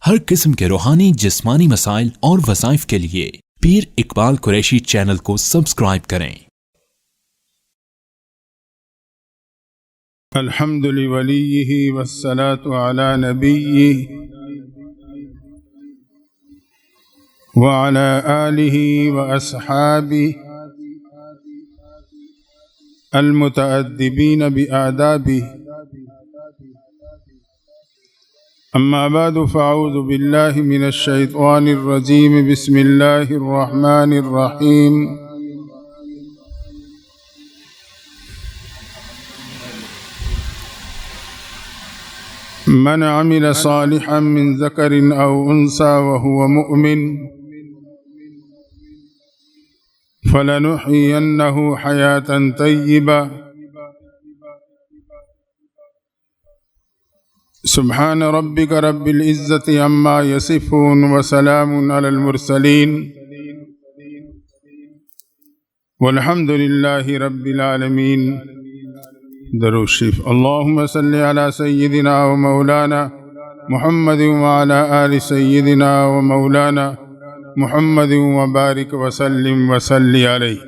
ہر قسم کے روحانی جسمانی مسائل اور وظائف کے لیے پیر اقبال قریشی چینل کو سبسکرائب کریں۔ الحمد لولیہ والصلاة علی نبیہ وعلى آلہ واصحابہ المتأدبین بآدابہ، اما بعد فاعوذ باللہ من الشیطان الرجیم، بسم اللہ الرحمن الرحیم۔ من عمل صالحا من ذکر او انثى وهو مؤمن فلنحيينه حياة طيبة۔ سبحان ربك رب العزة عما يصفون وسلام على المرسلين والحمد لله رب العالمين۔ درود شریف۔ اللهم صل على سيدنا ومولانا محمد وعلى آل سيدنا ومولانا محمد وبارک وسلم وصلی علیہ۔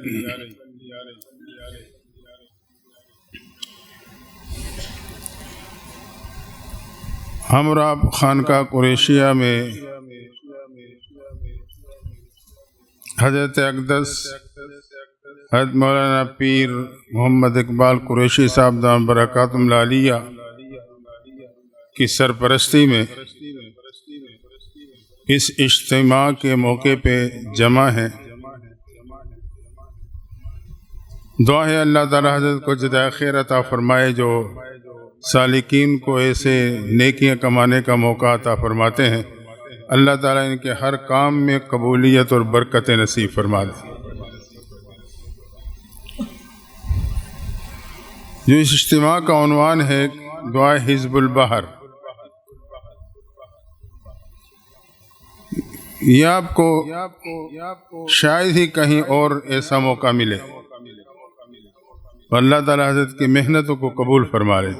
ہم اور آپ خانقاہ قریشیہ میں حضرت اقدس حضرت مولانا پیر محمد اقبال قریشی صاحب دامت برکاتہم العالیہ کی سرپرستی میں اس اجتماع کے موقع پہ جمع ہیں۔ دعا ہے اللہ تعالی حضرت کو جزائے خیر عطا فرمائے، جو سالکین کو ایسے نیکیاں کمانے کا موقع عطا فرماتے ہیں۔ اللہ تعالیٰ ان کے ہر کام میں قبولیت اور برکت نصیب فرما دے۔ جو اس اجتماع کا عنوان ہے دعائے حزب البحر، یہ آپ کو شاید ہی کہیں اور ایسا موقع ملے، اور اللہ تعالیٰ حضرت کی محنتوں کو قبول فرما لے۔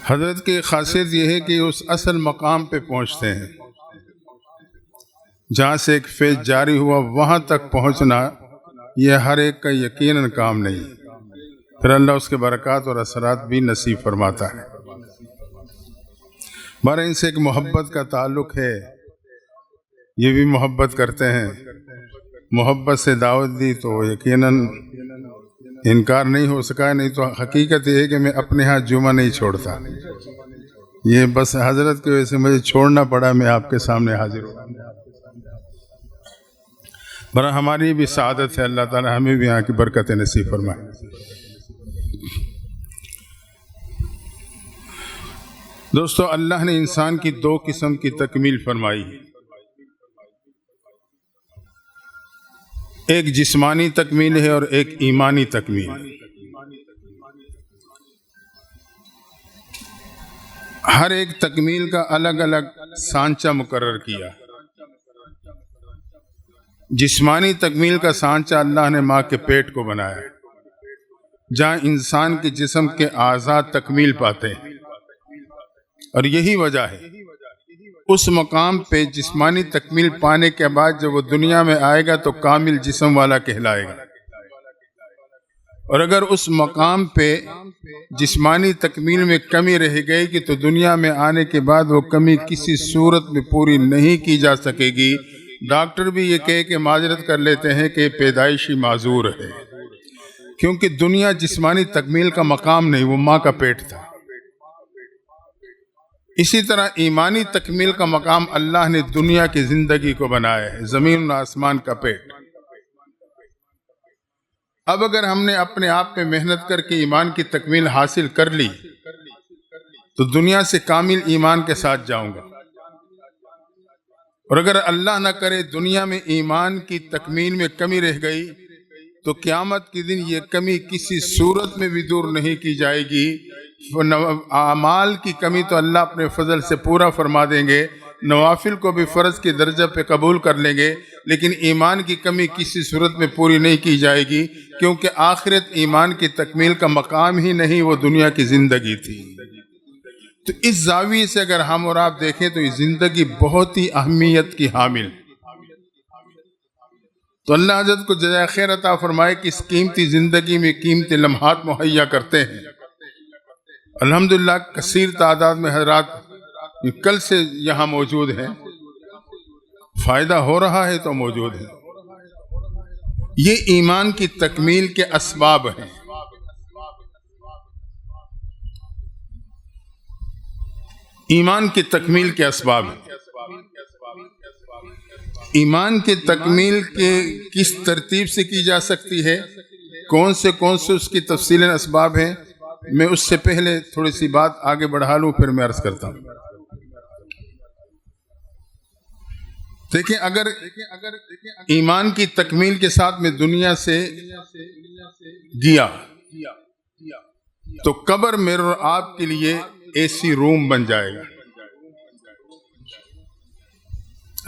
حضرت کی خاصیت یہ ہے کہ اس اصل مقام پہ پہنچتے ہیں جہاں سے ایک فیض جاری ہوا، وہاں تک پہنچنا یہ ہر ایک کا یقیناً کام نہیں، پھر اللہ اس کے برکات اور اثرات بھی نصیب فرماتا ہے۔ ہمارا ان سے ایک محبت کا تعلق ہے، یہ بھی محبت کرتے ہیں، محبت سے دعوت دی تو یقیناً انکار نہیں ہو سکا، نہیں تو حقیقت یہ ہے کہ میں اپنے ہاں جمعہ نہیں چھوڑتا، یہ بس حضرت کی وجہ سے مجھے چھوڑنا پڑا، میں آپ کے سامنے حاضر ہوں۔ برا ہماری بھی سعادت ہے، اللہ تعالی ہمیں بھی یہاں کی برکت نصیب فرمائے۔ دوستو، اللہ نے انسان کی دو قسم کی تکمیل فرمائی ہے، ایک جسمانی تکمیل ہے اور ایک ایمانی تکمیل ہے۔ ہر ایک تکمیل کا الگ الگ سانچہ مقرر کیا۔ جسمانی تکمیل کا سانچہ اللہ نے ماں کے پیٹ کو بنایا ہے، جہاں انسان کے جسم کے اعضاء تکمیل پاتے ہیں، اور یہی وجہ ہے اس مقام پہ جسمانی تکمیل پانے کے بعد جب وہ دنیا میں آئے گا تو کامل جسم والا کہلائے گا، اور اگر اس مقام پہ جسمانی تکمیل میں کمی رہ گئی کہ تو دنیا میں آنے کے بعد وہ کمی کسی صورت میں پوری نہیں کی جا سکے گی۔ ڈاکٹر بھی یہ کہے کہ معذرت کر لیتے ہیں کہ پیدائشی معذور ہے، کیونکہ دنیا جسمانی تکمیل کا مقام نہیں، وہ ماں کا پیٹ تھا۔ اسی طرح ایمانی تکمیل کا مقام اللہ نے دنیا کی زندگی کو بنایا ہے، زمین و آسمان کا پیٹ۔ اب اگر ہم نے اپنے آپ پہ محنت کر کے ایمان کی تکمیل حاصل کر لی تو دنیا سے کامل ایمان کے ساتھ جاؤں گا، اور اگر اللہ نہ کرے دنیا میں ایمان کی تکمیل میں کمی رہ گئی تو قیامت کے دن یہ کمی کسی صورت میں بھی دور نہیں کی جائے گی۔ اعمال کی کمی تو اللہ اپنے فضل سے پورا فرما دیں گے، نوافل کو بھی فرض کے درجہ پہ قبول کر لیں گے، لیکن ایمان کی کمی کسی صورت میں پوری نہیں کی جائے گی، کیونکہ آخرت ایمان کی تکمیل کا مقام ہی نہیں، وہ دنیا کی زندگی تھی۔ تو اس زاویے سے اگر ہم اور آپ دیکھیں تو یہ زندگی بہت ہی اہمیت کی حامل ہے۔ تو اللہ حضرت کو جزائے خیر عطا فرمائے کہ اس قیمتی زندگی میں قیمتی لمحات مہیا کرتے ہیں۔ الحمدللہ کثیر تعداد میں حضرات کل سے یہاں موجود ہیں، فائدہ ہو رہا ہے تو موجود ہیں۔ یہ ایمان کی تکمیل کے اسباب ہیں۔ ایمان کی تکمیل کے اسباب ہیں۔ ایمان کی تکمیل کے کس ترتیب سے کی جا سکتی ہے، کون سے اس کی تفصیل اسباب ہیں، میں اس سے پہلے تھوڑی سی بات آگے بڑھا لوں، پھر میں عرض کرتا ہوں۔ دیکھیں اگر ایمان کی تکمیل کے ساتھ میں دنیا سے گیا تو قبر میرے اور آپ کے لیے ایسی روم بن جائے گا،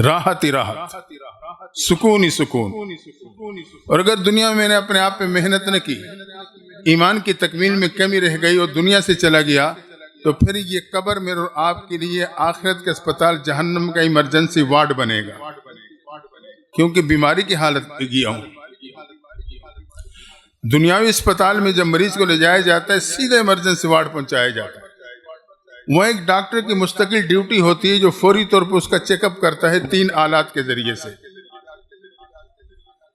راحت ہی راحت، سکون ہی سکون۔ اور اگر دنیا میں نے اپنے آپ پہ محنت نہ کی، ایمان کی تکمیل میں کمی رہ گئی اور دنیا سے چلا گیا، تو پھر یہ قبر میرے اور آپ کے لیے آخرت کا اسپتال جہنم کا ایمرجنسی وارڈ بنے گا، کیونکہ بیماری کی حالت میں گیا ہوں۔ دنیاوی اسپتال میں جب مریض کو لے جایا جاتا ہے سیدھا ایمرجنسی وارڈ پہنچایا جاتا ہے۔ وہ ایک ڈاکٹر کی مستقل ڈیوٹی ہوتی ہے جو فوری طور پر اس کا چیک اپ کرتا ہے 3 آلات کے ذریعے سے۔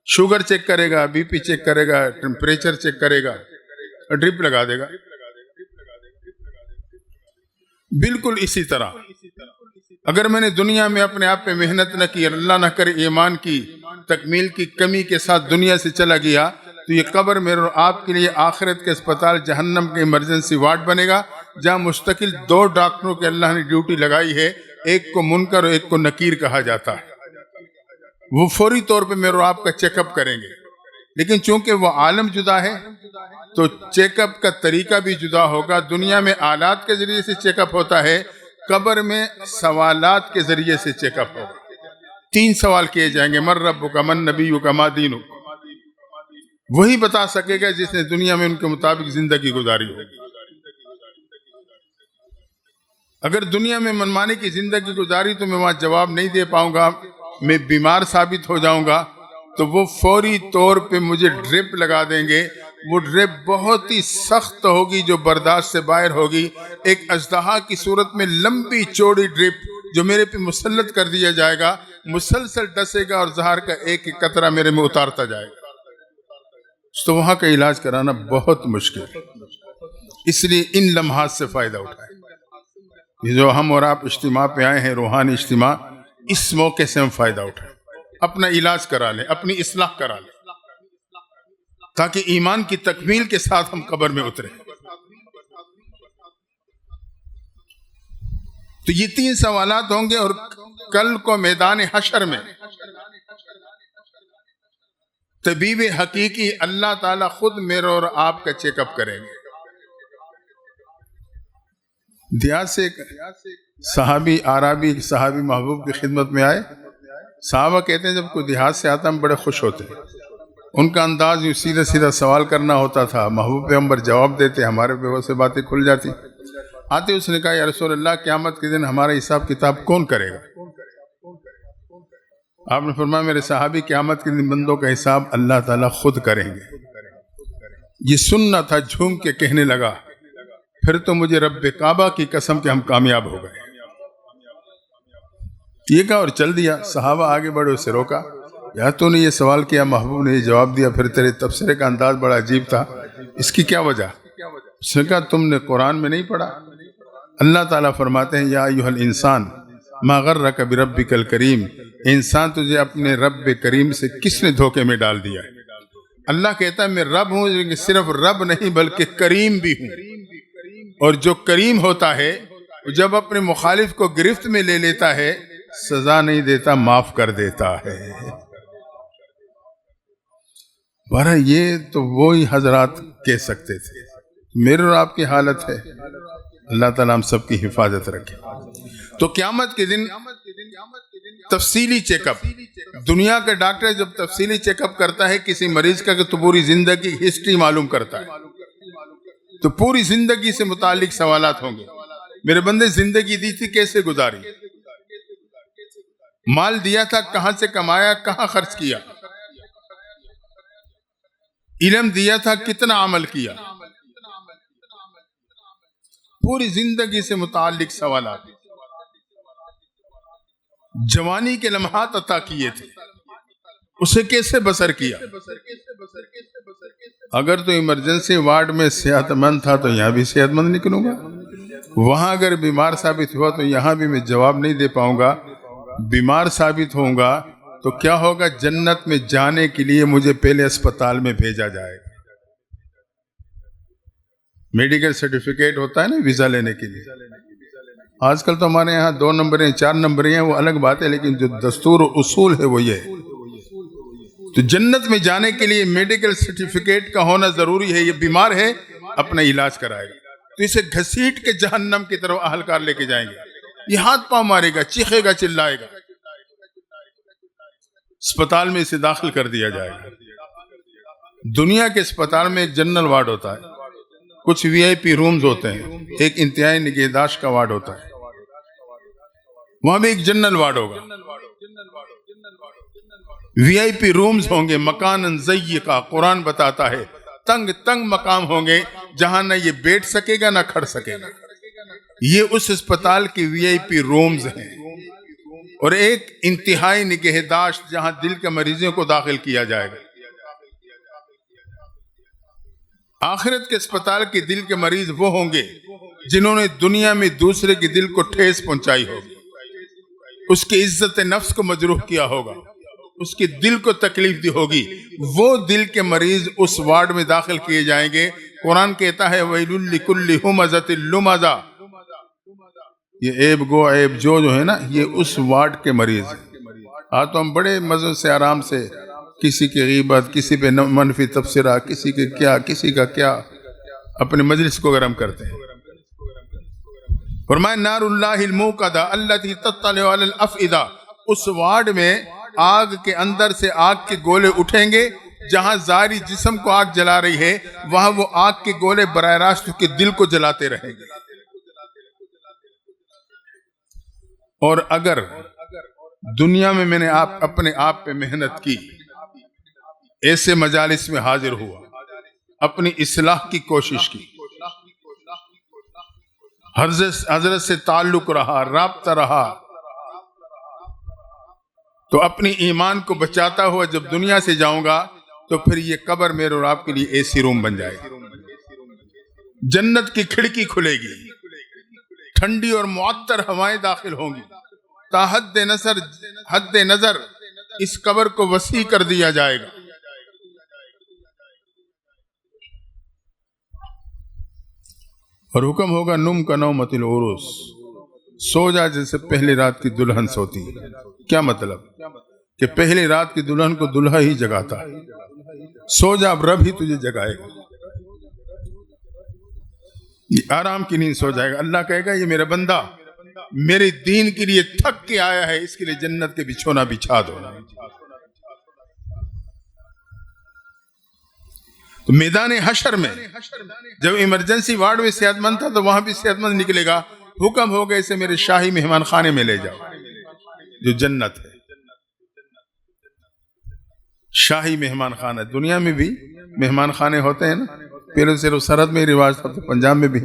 شوگر چیک کرے گا، بی پی چیک کرے گا، ٹیمپریچر چیک کرے گا، اور ڈرپ لگا دے گا۔ بالکل اسی طرح اگر میں نے دنیا میں اپنے آپ پہ محنت نہ کی، اللہ نہ کرے ایمان کی تکمیل کی کمی کے ساتھ دنیا سے چلا گیا، تو یہ قبر میرے اور آپ کے لیے آخرت کے اسپتال جہنم کے ایمرجنسی وارڈ بنے گا، جہاں مستقل 2 ڈاکٹروں کے اللہ نے ڈیوٹی لگائی ہے، ایک کو منکر اور ایک کو نکیر کہا جاتا ہے۔ وہ فوری طور پہ میرے اور آپ کا چیک اپ کریں گے، لیکن چونکہ وہ عالم جدا ہے تو چیک اپ کا طریقہ بھی جدا ہوگا۔ دنیا میں آلات کے ذریعے سے چیک اپ ہوتا ہے، قبر میں سوالات کے ذریعے سے چیک اپ ہوگا۔ 3 سوال کیے جائیں گے، من ربک، من نبیک، ما دینک۔ وہی بتا سکے گا جس نے دنیا میں ان کے مطابق زندگی گزاری ہوگی۔ اگر دنیا میں منمانی کی زندگی گزاری تو میں وہاں جواب نہیں دے پاؤں گا، میں بیمار ثابت ہو جاؤں گا، تو وہ فوری طور پہ مجھے ڈرپ لگا دیں گے۔ وہ ڈرپ بہت ہی سخت ہوگی جو برداشت سے باہر ہوگی، ایک اژدہا کی صورت میں لمبی چوڑی ڈرپ جو میرے پہ مسلط کر دیا جائے گا، مسلسل ڈسے گا اور زہر کا ایک ایک قطرہ میرے میں اتارتا جائے گا۔ تو وہاں کا علاج کرانا بہت مشکل ہے، اس لیے ان لمحات سے فائدہ اٹھائیں۔ یہ جو ہم اور آپ اجتماع پہ آئے ہیں، روحانی اجتماع، اس موقع سے ہم فائدہ اٹھائیں، اپنا علاج کرا لیں، اپنی اصلاح کرا لیں، تاکہ ایمان کی تکمیل کے ساتھ ہم قبر میں اتریں۔ تو یہ 3 سوالات ہوں گے، اور کل کو میدان حشر میں طبیب حقیقی اللہ تعالیٰ خود میرے اور آپ کا چیک اپ کریں گے۔ دیہات سے ایک صحابی عربی صحابی محبوب کی خدمت میں آئے۔ صحابہ کہتے ہیں جب کوئی دیہات سے آتا ہم بڑے خوش ہوتے ہیں، ان کا انداز یوں سیدھا سیدھا سوال کرنا ہوتا تھا، محبوب پیغمبر جواب دیتے، ہمارے پہ وہ سے باتیں کھل جاتی۔ آتے اس نے کہا یا رسول اللہ قیامت کے دن ہمارا حساب کتاب کون کرے گا؟ آپ نے فرمایا میرے صحابی قیامت کے دن بندوں کا حساب اللہ تعالیٰ خود کریں گے۔ یہ سننا تھا، جھوم کے کہنے لگا پھر تو مجھے رب کعبہ کی قسم کہ ہم کامیاب ہو گئے۔ یہ کہا اور چل دیا۔ صحابہ آگے بڑھے، اسے روکا، یا تو نے یہ سوال کیا، محبوب نے یہ جواب دیا، پھر تیرے تبصرے کا انداز بڑا عجیب تھا، اس کی کیا وجہ؟ اس نے کہا تم نے قرآن میں نہیں پڑھا؟ اللہ تعالیٰ فرماتے ہیں یا ایھا الانسان ما غرک بربک الکریم، انسان تجھے اپنے رب کریم سے کس نے دھوکے میں ڈال دیا ہے؟ اللہ کہتا ہے میں رب ہوں، لیکن صرف رب نہیں بلکہ کریم بھی ہوں، اور جو کریم ہوتا ہے جب اپنے مخالف کو گرفت میں لے لیتا ہے سزا نہیں دیتا، معاف کر دیتا ہے۔ بارہ یہ تو وہی حضرات کہہ سکتے تھے، میرے اور آپ کی حالت ہے، اللہ تعالیٰ ہم سب کی حفاظت رکھے۔ تو قیامت کے دن تفصیلی چیک اپ، دنیا کا ڈاکٹر جب تفصیلی چیک اپ کرتا ہے کسی مریض کا تو پوری زندگی ہسٹری معلوم کرتا ہے، تو پوری زندگی سے متعلق سوالات ہوں گے، میرے بندے زندگی دی تھی کیسے گزاری، مال دیا تھا کہاں سے کمایا، کہاں خرچ کیا، علم دیا تھا کتنا عمل کیا، پوری زندگی سے متعلق سوالات، جوانی کے لمحات عطا کیے تھے، اسے کیسے بسر کیا۔ اگر تو ایمرجنسی وارڈ میں صحت مند تھا تو یہاں بھی صحت مند نکلوں گا، وہاں اگر بیمار ثابت ہوا تو یہاں بھی میں جواب نہیں دے پاؤں گا، بیمار ثابت ہوں گا تو کیا ہوگا، جنت میں جانے کے لیے مجھے پہلے اسپتال میں بھیجا جائے گا۔ میڈیکل سرٹیفکیٹ ہوتا ہے نا ویزا لینے کے لیے، آج کل تو ہمارے یہاں 2 نمبریں 4 نمبریں ہیں، وہ الگ بات ہے، لیکن جو دستور و اصول ہے وہ یہ ہے۔ تو جنت میں جانے کے لیے میڈیکل سرٹیفکیٹ کا ہونا ضروری ہے، یہ بیمار ہے اپنا علاج کرائے گا، تو اسے گھسیٹ کے جہنم کی طرف اہلکار لے کے جائیں گے، یہ ہاتھ پاؤں مارے گا، چیخے گا، چلائے گا، اسپتال میں اسے داخل کر دیا جائے گا۔ دنیا کے اسپتال میں ایک جنرل وارڈ ہوتا ہے، کچھ وی آئی پی رومز ہوتے ہیں، ایک انتہائی نگہداشت کا وارڈ ہوتا ہے، وہاں بھی ایک جنرل وارڈ ہوگا، وی آئی پی رومز ہوں گے، مکان ضیقہ، قرآن بتاتا ہے تنگ تنگ مقام ہوں گے جہاں نہ یہ بیٹھ سکے گا نہ کھڑ سکے گا، یہ اس اسپتال کی وی آئی پی رومز ہیں، اور ایک انتہائی نگہداشت جہاں دل کے مریضوں کو داخل کیا جائے گا۔ آخرت کے اسپتال کے دل کے مریض وہ ہوں گے جنہوں نے دنیا میں دوسرے کے دل کو ٹھیس پہنچائی ہوگی، اس کی عزت نفس کو مجروح کیا ہوگا، اس کے دل کو تکلیف دی ہوگی، وہ دل کے مریض اس وارڈ میں داخل کیے جائیں گے۔ قرآن کہتا ہے وَيْلٌ لِكُلِّ هُمَزَةٍ لُمَزَةٍ، یہ عیب گو عیب جو ہے نا، یہ اس وارڈ کے مریض ہیں۔ آج تو ہم بڑے مزے سے آرام سے کسی کی غیبت، کسی پہ منفی تبصرہ، کسی کے کیا، کسی کا کیا، اپنے مجلس کو گرم کرتے ہیں۔ فرمایا نار اللہ الموقدہ التی تطلع علی الافئدہ، اس وارڈ میں آگ کے اندر سے آگ کے گولے اٹھیں گے، جہاں ظاہری جسم کو آگ جلا رہی ہے وہاں وہ آگ کے گولے براہ راست کے دل کو جلاتے رہیں گے۔ اور اگر دنیا میں نے اپنے آپ پہ محنت کی، ایسے مجالس میں حاضر ہوا، اپنی اصلاح کی کوشش کی، حضرت سے تعلق رہا، رابطہ رہا، تو اپنی ایمان کو بچاتا ہوا جب دنیا سے جاؤں گا تو پھر یہ قبر میرے اور آپ کے لیے اے سی روم بن جائے گی، جنت کی کھڑکی کھلے گی، ٹھنڈی اور معطر ہوائیں داخل ہوں گی، تا حد نظر اس قبر کو وسیع کر دیا جائے گا۔ اور حکم ہوگا نم کا نومت العروس، سو جا جیسے پہلی رات کی دلہن سوتی ہے۔ کیا مطلب کہ پہلی رات کی دلہن کو دلہا ہی جگاتا ہے، سو جا اب رب ہی تجھے جگائے گا، یہ آرام کی نیند سو جائے گا۔ اللہ کہے گا یہ میرا بندہ میرے دین کے لیے تھک کے آیا ہے، اس کے لیے جنت کے بچھونا بچھا دو۔ تو میدان حشر میں جب ایمرجنسی وارڈ میں صحت مند تھا تو وہاں بھی صحت مند نکلے گا، حکم ہوگا اسے میرے شاہی مہمان خانے میں لے جاؤ جو جنت ہے، شاہی مہمان خانہ۔ دنیا میں بھی مہمان خانے ہوتے ہیں نا، پہلے صرف سرحد میں رواج تھا، تو پنجاب میں بھی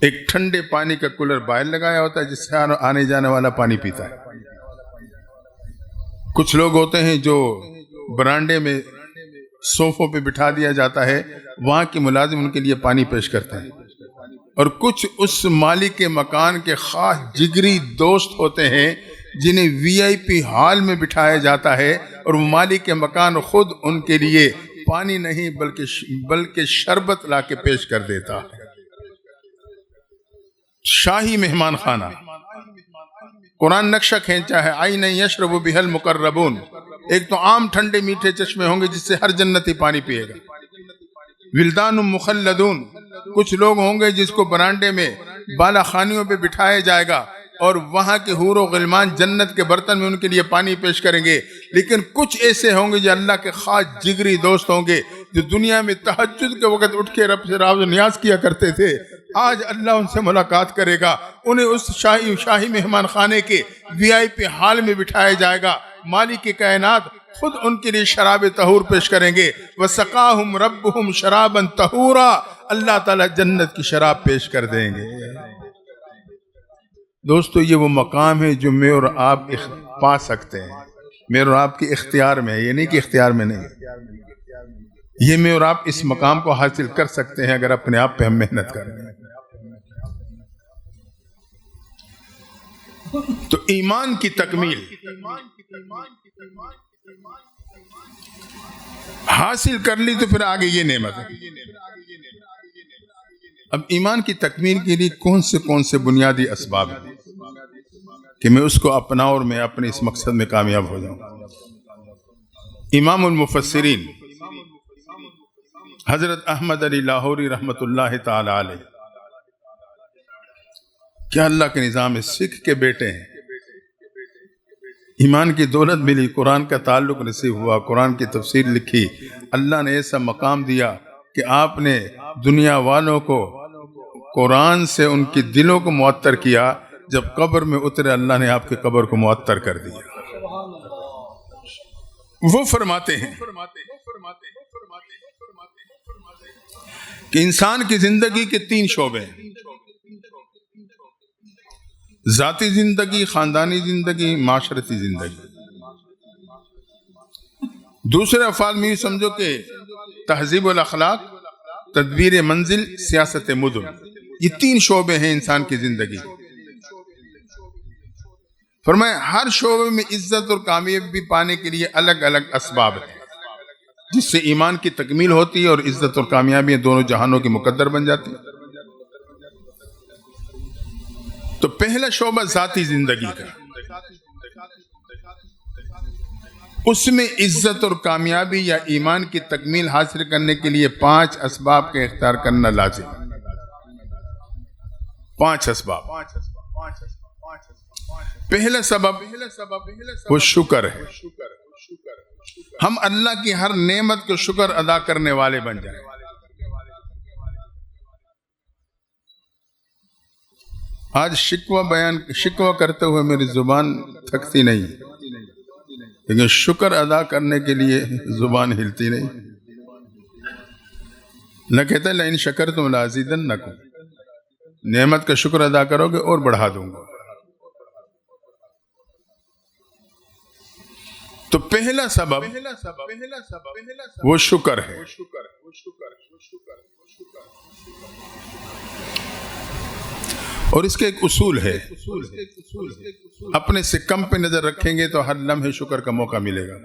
ایک ٹھنڈے پانی کا کولر باہر لگایا ہوتا ہے جس سے آنے جانے والا پانی پیتا ہے۔ کچھ لوگ ہوتے ہیں جو برانڈے میں صوفوں پہ بٹھا دیا جاتا ہے، وہاں کے ملازم ان کے لیے پانی پیش کرتے ہیں، اور کچھ اس مالک کے مکان کے خاص جگری دوست ہوتے ہیں جنہیں وی آئی پی ہال میں بٹھایا جاتا ہے، اور وہ مالک کے مکان خود ان کے لیے پانی نہیں بلکہ شربت لا کے پیش کر دیتا ہے۔ شاہی مہمان خانہ، قرآن نقشہ کھینچا ہے عین یشرب بها المقربون، ایک تو عام ٹھنڈے میٹھے چشمے ہوں گے جس سے ہر جنتی پانی پیے گا، ولدان مخلدون، کچھ لوگ ہوں گے جس کو برانڈے میں بالا خانیوں پہ بٹھایا جائے گا اور وہاں کے حور و غلمان جنت کے برتن میں ان کے لیے پانی پیش کریں گے، لیکن کچھ ایسے ہوں گے جو اللہ کے خاص جگری دوست ہوں گے جو دنیا میں تہجد کے وقت اٹھ کے رب سے راز و نیاز کیا کرتے تھے، آج اللہ ان سے ملاقات کرے گا، انہیں اس شاہی مہمان خانے کے VIP ہال میں بٹھایا جائے گا، مالک کائنات خود ان کے لیے شراب طہور پیش کریں گے، وَسَقَاهُمْ رَبُّهُمْ شَرَابًا طَهُورًا، اللہ تعالیٰ جنت کی شراب پیش کر دیں گے۔ دوستو یہ وہ مقام ہے جو میں اور آپ پا سکتے ہیں، میں اور آپ کے اختیار میں ہے، یہ نہیں کہ اختیار میں نہیں، یہ میں اور آپ اس مقام کو حاصل کر سکتے ہیں اگر اپنے آپ پہ ہم محنت کریں۔ تو ایمان کی تکمیل حاصل کر لی تو پھر آگے یہ نعمت ہے۔ اب ایمان کی تکمیل کے لیے کون سے بنیادی اسباب ہیں کہ میں اس کو اپناؤں اور میں اپنے اس مقصد میں کامیاب ہو جاؤں۔ امام المفسرین حضرت احمد علی لاہوری رحمت اللہ تعالی علیہ، کیا اللہ کے نظام ہے، سکھ کے بیٹے ہیں، ایمان کی دولت ملی، قرآن کا تعلق نصیب ہوا، قرآن کی تفسیر لکھی، اللہ نے ایسا مقام دیا کہ آپ نے دنیا والوں کو قرآن سے ان کی دلوں کو معطر کیا، جب قبر میں اترے اللہ نے آپ کی قبر کو معطر کر دیا۔ وہ فرماتے ہیں کہ انسان کی زندگی کے 3 شعبے ہیں، ذاتی زندگی، خاندانی زندگی، معاشرتی زندگی۔ دوسرے افعال میں یہ سمجھو کہ تہذیب الاخلاق، تدبیر منزل، سیاست مدن، یہ 3 شعبے ہیں انسان کی زندگی۔ فرمایا ہر شعبے میں عزت اور کامیابی پانے کے لیے الگ الگ اسباب ہیں جس سے ایمان کی تکمیل ہوتی ہے اور عزت اور کامیابی دونوں جہانوں کے مقدر بن جاتی ہے۔ تو پہلا شعبہ ذاتی زندگی کا، اس میں عزت اور کامیابی یا ایمان کی تکمیل حاصل کرنے کے لیے 5 اسباب کا اختیار کرنا لازم ہے۔ 5 اسباب۔ پہلا سبب وہ شکر ہے، ہم اللہ کی ہر نعمت کو شکر ادا کرنے والے بن جائیں۔ آج شکوہ کرتے ہوئے میری زبان تھکتی نہیں، لیکن شکر ادا کرنے کے لیے زبان ہلتی نہیں۔ نہ کہتا لئن شکرتم لازیدنکم، نعمت کا شکر ادا کرو گے اور بڑھا دوں گا۔ تو پہلا سبب وہ شکر ہے۔ اور اس کا ایک اصول ہے، اپنے سے کم پہ نظر رکھیں گے تو ہر لمحے شکر کا موقع ملے گا۔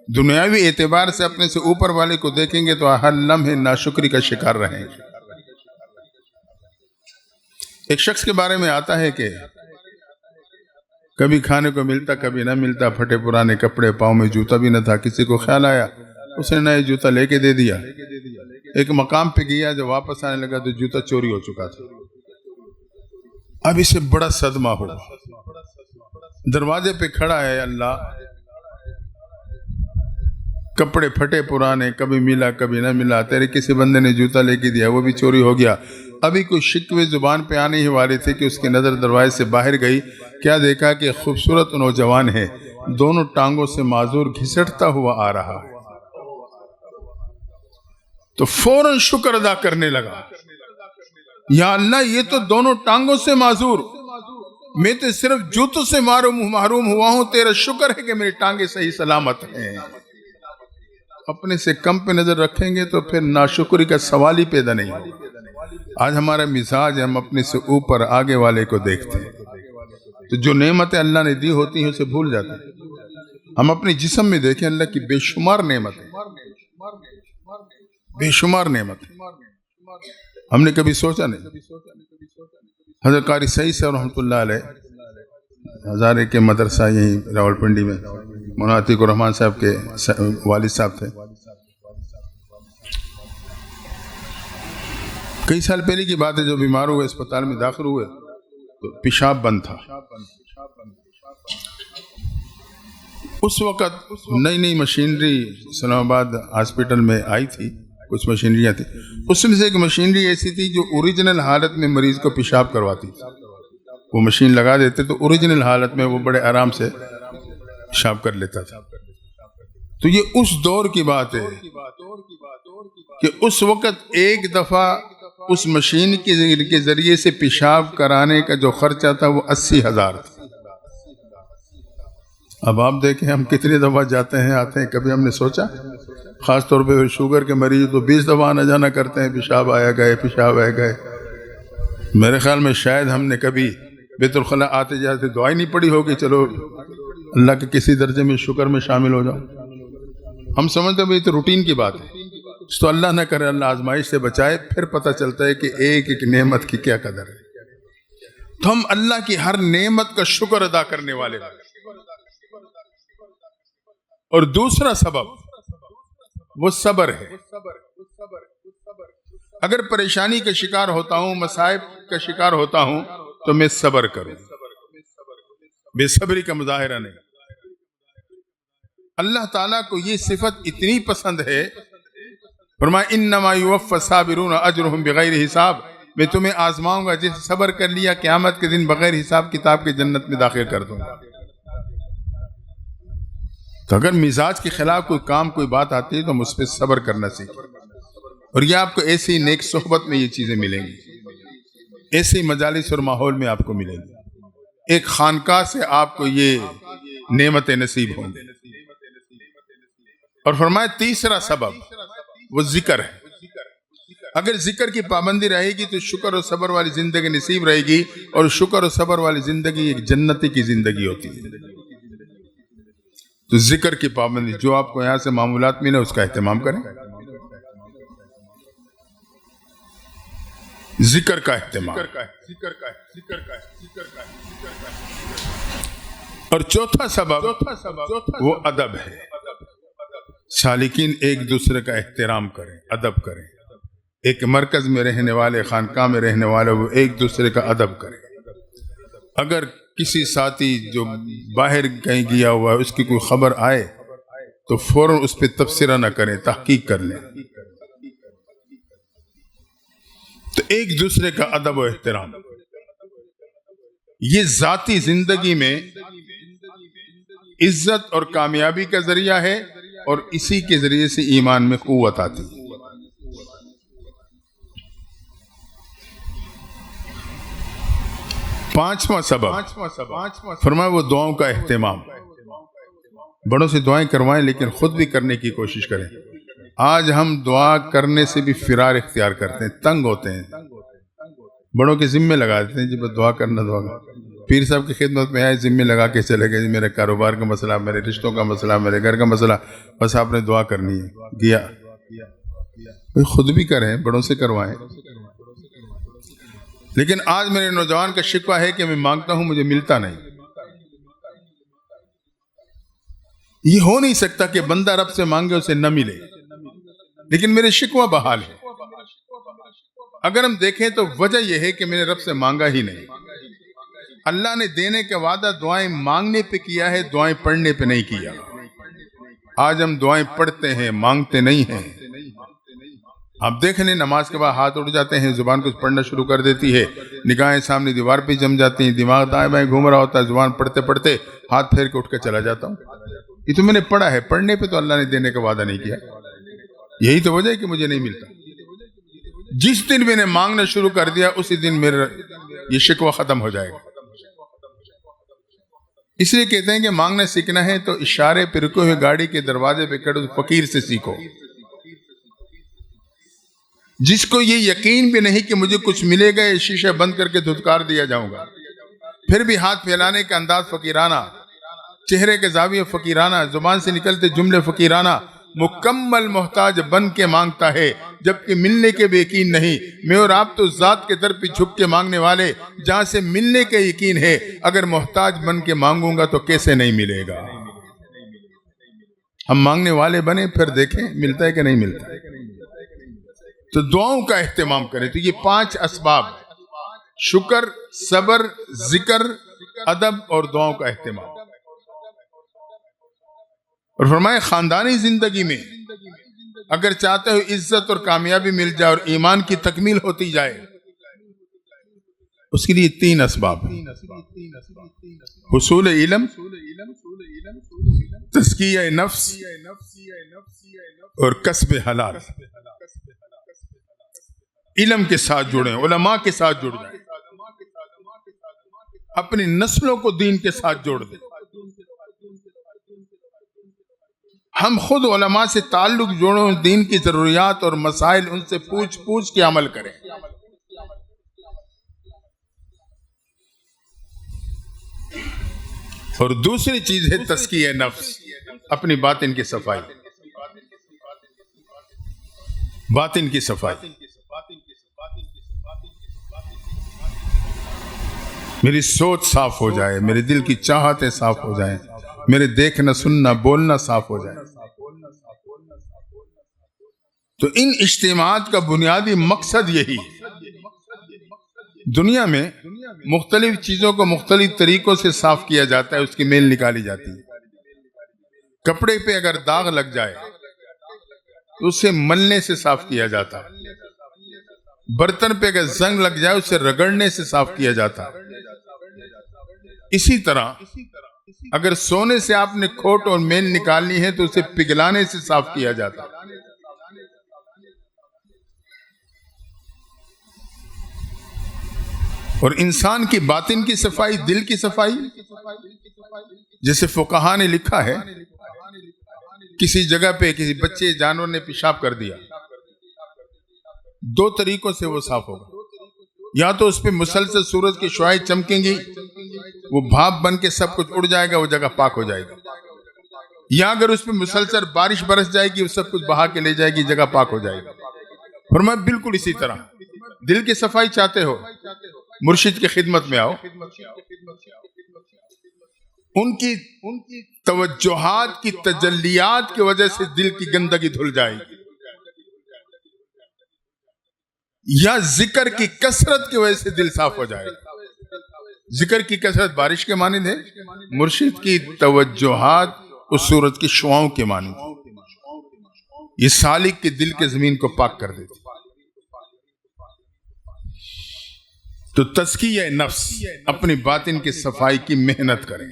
دنیاوی اعتبار سے اپنے سے اوپر والے کو دیکھیں گے تو ہر لمحے ناشکری کا شکار رہیں گے۔ ایک شخص کے بارے میں آتا ہے کہ کبھی کھانے کو ملتا کبھی نہ ملتا، پھٹے پرانے کپڑے، پاؤں میں جوتا بھی نہ تھا، کسی کو خیال آیا اس نے نیا جوتا لے کے دے دیا۔ ایک مقام پہ گیا، جب واپس آنے لگا تو جوتا چوری ہو چکا تھا۔ اب اسے بڑا صدمہ ہوا، دروازے پہ کھڑا ہے، اللہ کپڑے پھٹے پرانے، کبھی ملا کبھی نہ ملا، تیرے کسی بندے نے جوتا لے کے دیا، وہ بھی چوری ہو گیا۔ ابھی کوئی شکوے زبان پہ آنے ہی والے تھے کہ اس کی نظر دروازے سے باہر گئی، کیا دیکھا کہ خوبصورت نوجوان ہے، دونوں ٹانگوں سے معذور گھسٹتا ہوا آ رہا ہے۔ تو فوراً شکر ادا کرنے لگا، یا اللہ یہ تو دونوں ٹانگوں سے معذور، میں تو صرف جوتوں سے محروم ہوا ہوں، تیرا شکر ہے کہ میری ٹانگیں صحیح سلامت ہیں۔ اپنے سے کم پہ نظر رکھیں گے تو پھر ناشکری کا سوال ہی پیدا نہیں ہوگا۔ آج ہمارا مزاج، ہم اپنے سے اوپر آگے والے کو دیکھتے ہیں، تو جو نعمتیں اللہ نے دی ہوتی ہیں اسے بھول جاتے ہیں۔ ہم اپنے جسم میں دیکھیں، اللہ کی بے شمار نعمتیں، بے شمار نعمتیں، ہم نے کبھی سوچا نہیں۔ حضرت قاری سعید صاحب رحمۃ اللہ علیہ ہزارے کے مدرسہ یہیں راولپنڈی میں، مولانا عتیق الرحمان صاحب کے والد صاحب تھے۔ کئی سال پہلے کی بات ہے، جو بیمار ہوئے اسپتال میں داخل ہوئے تو پیشاب بند تھا۔ اس وقت نئی مشینری اسلام آباد ہاسپٹل میں آئی تھی، کچھ مشینریاں تھیں. اس میں سے ایک مشینری ایسی تھی جو اوریجنل حالت میں مریض کو پیشاب کرواتی تھی. وہ مشین لگا دیتے تو اوریجنل حالت میں وہ بڑے آرام سے پیشاب کر لیتا تھا. تو یہ اس دور کی بات ہے کہ اس وقت ایک دفعہ اس مشین کے ذریعے سے پیشاب کرانے کا جو خرچہ تھا وہ 80,000 تھا. اب آپ دیکھیں ہم کتنی دفعہ جاتے ہیں آتے ہیں, کبھی ہم نے سوچا؟ خاص طور پہ شوگر کے مریض تو 20 دفعہ آنا جانا کرتے ہیں, پیشاب آیا گئے, پیشاب آیا گئے. میرے خیال میں شاید ہم نے کبھی بیت الخلا آتے جاتے دعائی نہیں پڑھی ہوگی چلو اللہ کے کسی درجے میں شکر میں شامل ہو جاؤ. ہم سمجھتے ہیں یہ تو روٹین کی بات ہے. تو اللہ نہ کرے, اللہ آزمائش سے بچائے, پھر پتہ چلتا ہے کہ ایک ایک نعمت کی کیا قدر ہے. تو ہم اللہ کی ہر نعمت کا شکر ادا کرنے والے ہیں. اور دوسرا سبب وہ صبر ہے. اگر پریشانی کا شکار ہوتا ہوں, مصائب کا شکار ہوتا ہوں, تو میں صبر کروں. بے صبری کا مظاہرہ نہیں. اللہ تعالیٰ کو یہ صفت اتنی پسند ہے, فرمایا انما یوفی الصابرون اجرهم بغیر حساب, میں تمہیں آزماؤں گا جس صبر کر لیا قیامت کے دن بغیر حساب کتاب کے جنت میں داخل کر دوں گا. تو اگر مزاج کے خلاف کوئی کام کوئی بات آتی ہے تو ہم اس پہ صبر کرنا سیکھیں. اور یہ آپ کو ایسی نیک صحبت میں یہ چیزیں ملیں گی, ایسی مجالس اور ماحول میں آپ کو ملیں گی. ایک خانقاہ سے آپ کو یہ نعمتیں نصیب ہوں گی. اور فرمایا تیسرا سبب وہ ذکر ہے. اگر ذکر کی پابندی رہے گی تو شکر اور صبر والی زندگی نصیب رہے گی, اور شکر اور صبر والی زندگی ایک جنتی کی زندگی ہوتی ہے. تو ذکر کی پابندی, جو آپ کو یہاں سے معمولات ملے اس کا اہتمام کریں. ذکر کا اہتمام. اور چوتھا سبب وہ ادب ہے. سالکین ایک دوسرے کا احترام کریں, ادب کریں. ایک مرکز میں رہنے والے, خانقاہ میں رہنے والے, وہ ایک دوسرے کا ادب کریں. اگر کسی ساتھی جو باہر کہیں گیا ہوا ہے اس کی کوئی خبر آئے تو فوراً اس پہ تبصرہ نہ کریں, تحقیق کر لیں. تو ایک دوسرے کا ادب و احترام یہ ذاتی زندگی میں عزت اور کامیابی کا ذریعہ ہے, اور اسی کے ذریعے سے ایمان میں قوت آتی ہے. پانچواں سبب فرمایا وہ دعاؤں کا اہتمام. بڑوں سے دعائیں کروائیں لیکن خود بھی کرنے کی کوشش کریں. آج ہم دعا کرنے سے بھی فرار اختیار کرتے ہیں, تنگ ہوتے ہیں, بڑوں کے ذمے لگا دیتے ہیں جی بس دعا کرنا, دعا کرنا. پیر صاحب کی خدمت میں آئے, ذمے لگا کے چلے گئے, میرے کاروبار کا مسئلہ, میرے رشتوں کا مسئلہ, میرے گھر کا مسئلہ, بس آپ نے دعا کرنی ہے. گیا خود بھی کریں, بڑوں سے کروائیں. لیکن آج میرے نوجوان کا شکوہ ہے کہ میں مانگتا ہوں مجھے ملتا نہیں. یہ ہو نہیں سکتا کہ بندہ رب سے مانگے اسے نہ ملے, لیکن میرے شکوہ بحال ہے. اگر ہم دیکھیں تو وجہ یہ ہے کہ میں نے رب سے مانگا ہی نہیں. اللہ نے دینے کا وعدہ دعائیں مانگنے پہ کیا ہے, دعائیں پڑھنے پہ نہیں کیا. آج ہم دعائیں پڑھتے ہیں, مانگتے نہیں ہیں. آپ دیکھ لیں نماز کے بعد ہاتھ اٹھ جاتے ہیں, زبان کچھ پڑھنا شروع کر دیتی ہے, نگاہیں سامنے دیوار پہ جم جاتی ہیں, دماغ دائیں بائیں گھوم رہا ہوتا ہے, زبان پڑھتے پڑھتے ہاتھ پھیر کے اٹھ کے چلا جاتا ہوں. یہ تو میں نے پڑھا ہے, پڑھنے پہ تو اللہ نے دینے کا وعدہ نہیں کیا. یہی تو وجہ ہے کہ مجھے نہیں ملتا. جس دن میں نے مانگنا شروع کر دیا اسی دن میرا یہ شکوہ ختم ہو جائے گا. اس لیے کہتے ہیں کہ مانگنا سیکھنا ہے تو اشارے پہ رکے ہوئے گاڑی کے دروازے پہ کھڑے فقیر سے سیکھو. جس کو یہ یقین بھی نہیں کہ مجھے کچھ ملے گا, یہ شیشہ بند کر کے دھتکار دیا جاؤں گا, پھر بھی ہاتھ پھیلانے کا انداز فقیرانہ, چہرے کے زاویے فقیرانہ, زبان سے نکلتے جملے فقیرانہ, مکمل محتاج بن کے مانگتا ہے جبکہ ملنے کے بھی یقین نہیں. میں اور آپ تو ذات کے در پہ جھک کے مانگنے والے, جہاں سے ملنے کا یقین ہے. اگر محتاج بن کے مانگوں گا تو کیسے نہیں ملے گا. ہم مانگنے والے بنے پھر دیکھیں ملتا ہے کہ نہیں ملتا. تو دعاؤں کا اہتمام کریں. تو یہ 5 اسباب, شکر, صبر, ذکر, ادب اور دعاؤں کا اہتمام. اور فرمائے خاندانی زندگی میں اگر چاہتے ہو عزت اور کامیابی مل جائے اور ایمان کی تکمیل ہوتی جائے، اس کے لیے 3 اسباب ہیں: حصول علم، تزکیہ نفس اور کسب حلال۔ علم کے ساتھ جڑیں، علماء کے ساتھ جڑ جائیں، اپنی نسلوں کو دین کے ساتھ جوڑ دیں۔ ہم خود علماء سے تعلق جوڑیں، دین کی ضروریات اور مسائل ان سے پوچھ پوچھ کے عمل کریں۔ اور دوسری چیز ہے تزکیہ نفس، اپنی باطن کی صفائی، باطن کی صفائی۔ میری سوچ صاف ہو جائے، میرے دل کی چاہتیں صاف ہو جائیں، میرے دیکھنا سننا بولنا صاف ہو جائے۔ تو ان اجتماعات کا بنیادی مقصد یہی ہے۔ دنیا میں مختلف چیزوں کو مختلف طریقوں سے صاف کیا جاتا ہے، اس کی میل نکالی جاتی ہے۔ کپڑے پہ اگر داغ لگ جائے تو اسے ملنے سے صاف کیا جاتا ہے، برتن پہ اگر زنگ لگ جائے اسے رگڑنے سے صاف کیا جاتا ہے۔ اسی طرح اگر سونے سے آپ نے کھوٹ اور میل نکالنی ہے تو اسے پگھلانے سے صاف کیا جاتا ہے۔ اور انسان کی باطن کی صفائی، دل کی صفائی، جیسے فقہا نے لکھا ہے، کسی جگہ پہ کسی بچے جانور نے پیشاب کر دیا، 2 طریقوں سے وہ صاف ہوگا۔ یا تو اس پہ مسلسل سورج کی شعاعیں چمکیں گی، وہ بھاپ بن کے سب کچھ اڑ جائے گا، وہ جگہ پاک ہو جائے گی۔ یا اگر اس پہ مسلسل بارش برس جائے گی، وہ سب کچھ بہا کے لے جائے گی، جگہ پاک ہو جائے گی۔ فرمایا بالکل اسی طرح دل کی صفائی چاہتے ہو، مرشد کی خدمت میں آؤ، ان کی توجہات کی تجلیات کی وجہ سے دل کی گندگی دھل جائے گی، یا ذکر کی کثرت کی وجہ سے دل صاف ہو جائے گا۔ ذکر کی کثرت بارش کے مانند ہے، مرشد کی توجہات اس سورج کی شعاؤں کے مانند، یہ سالک کے دل کے زمین کو پاک کر دیتی۔ تو تزکیہ نفس، اپنی باطن کی صفائی کی محنت کریں۔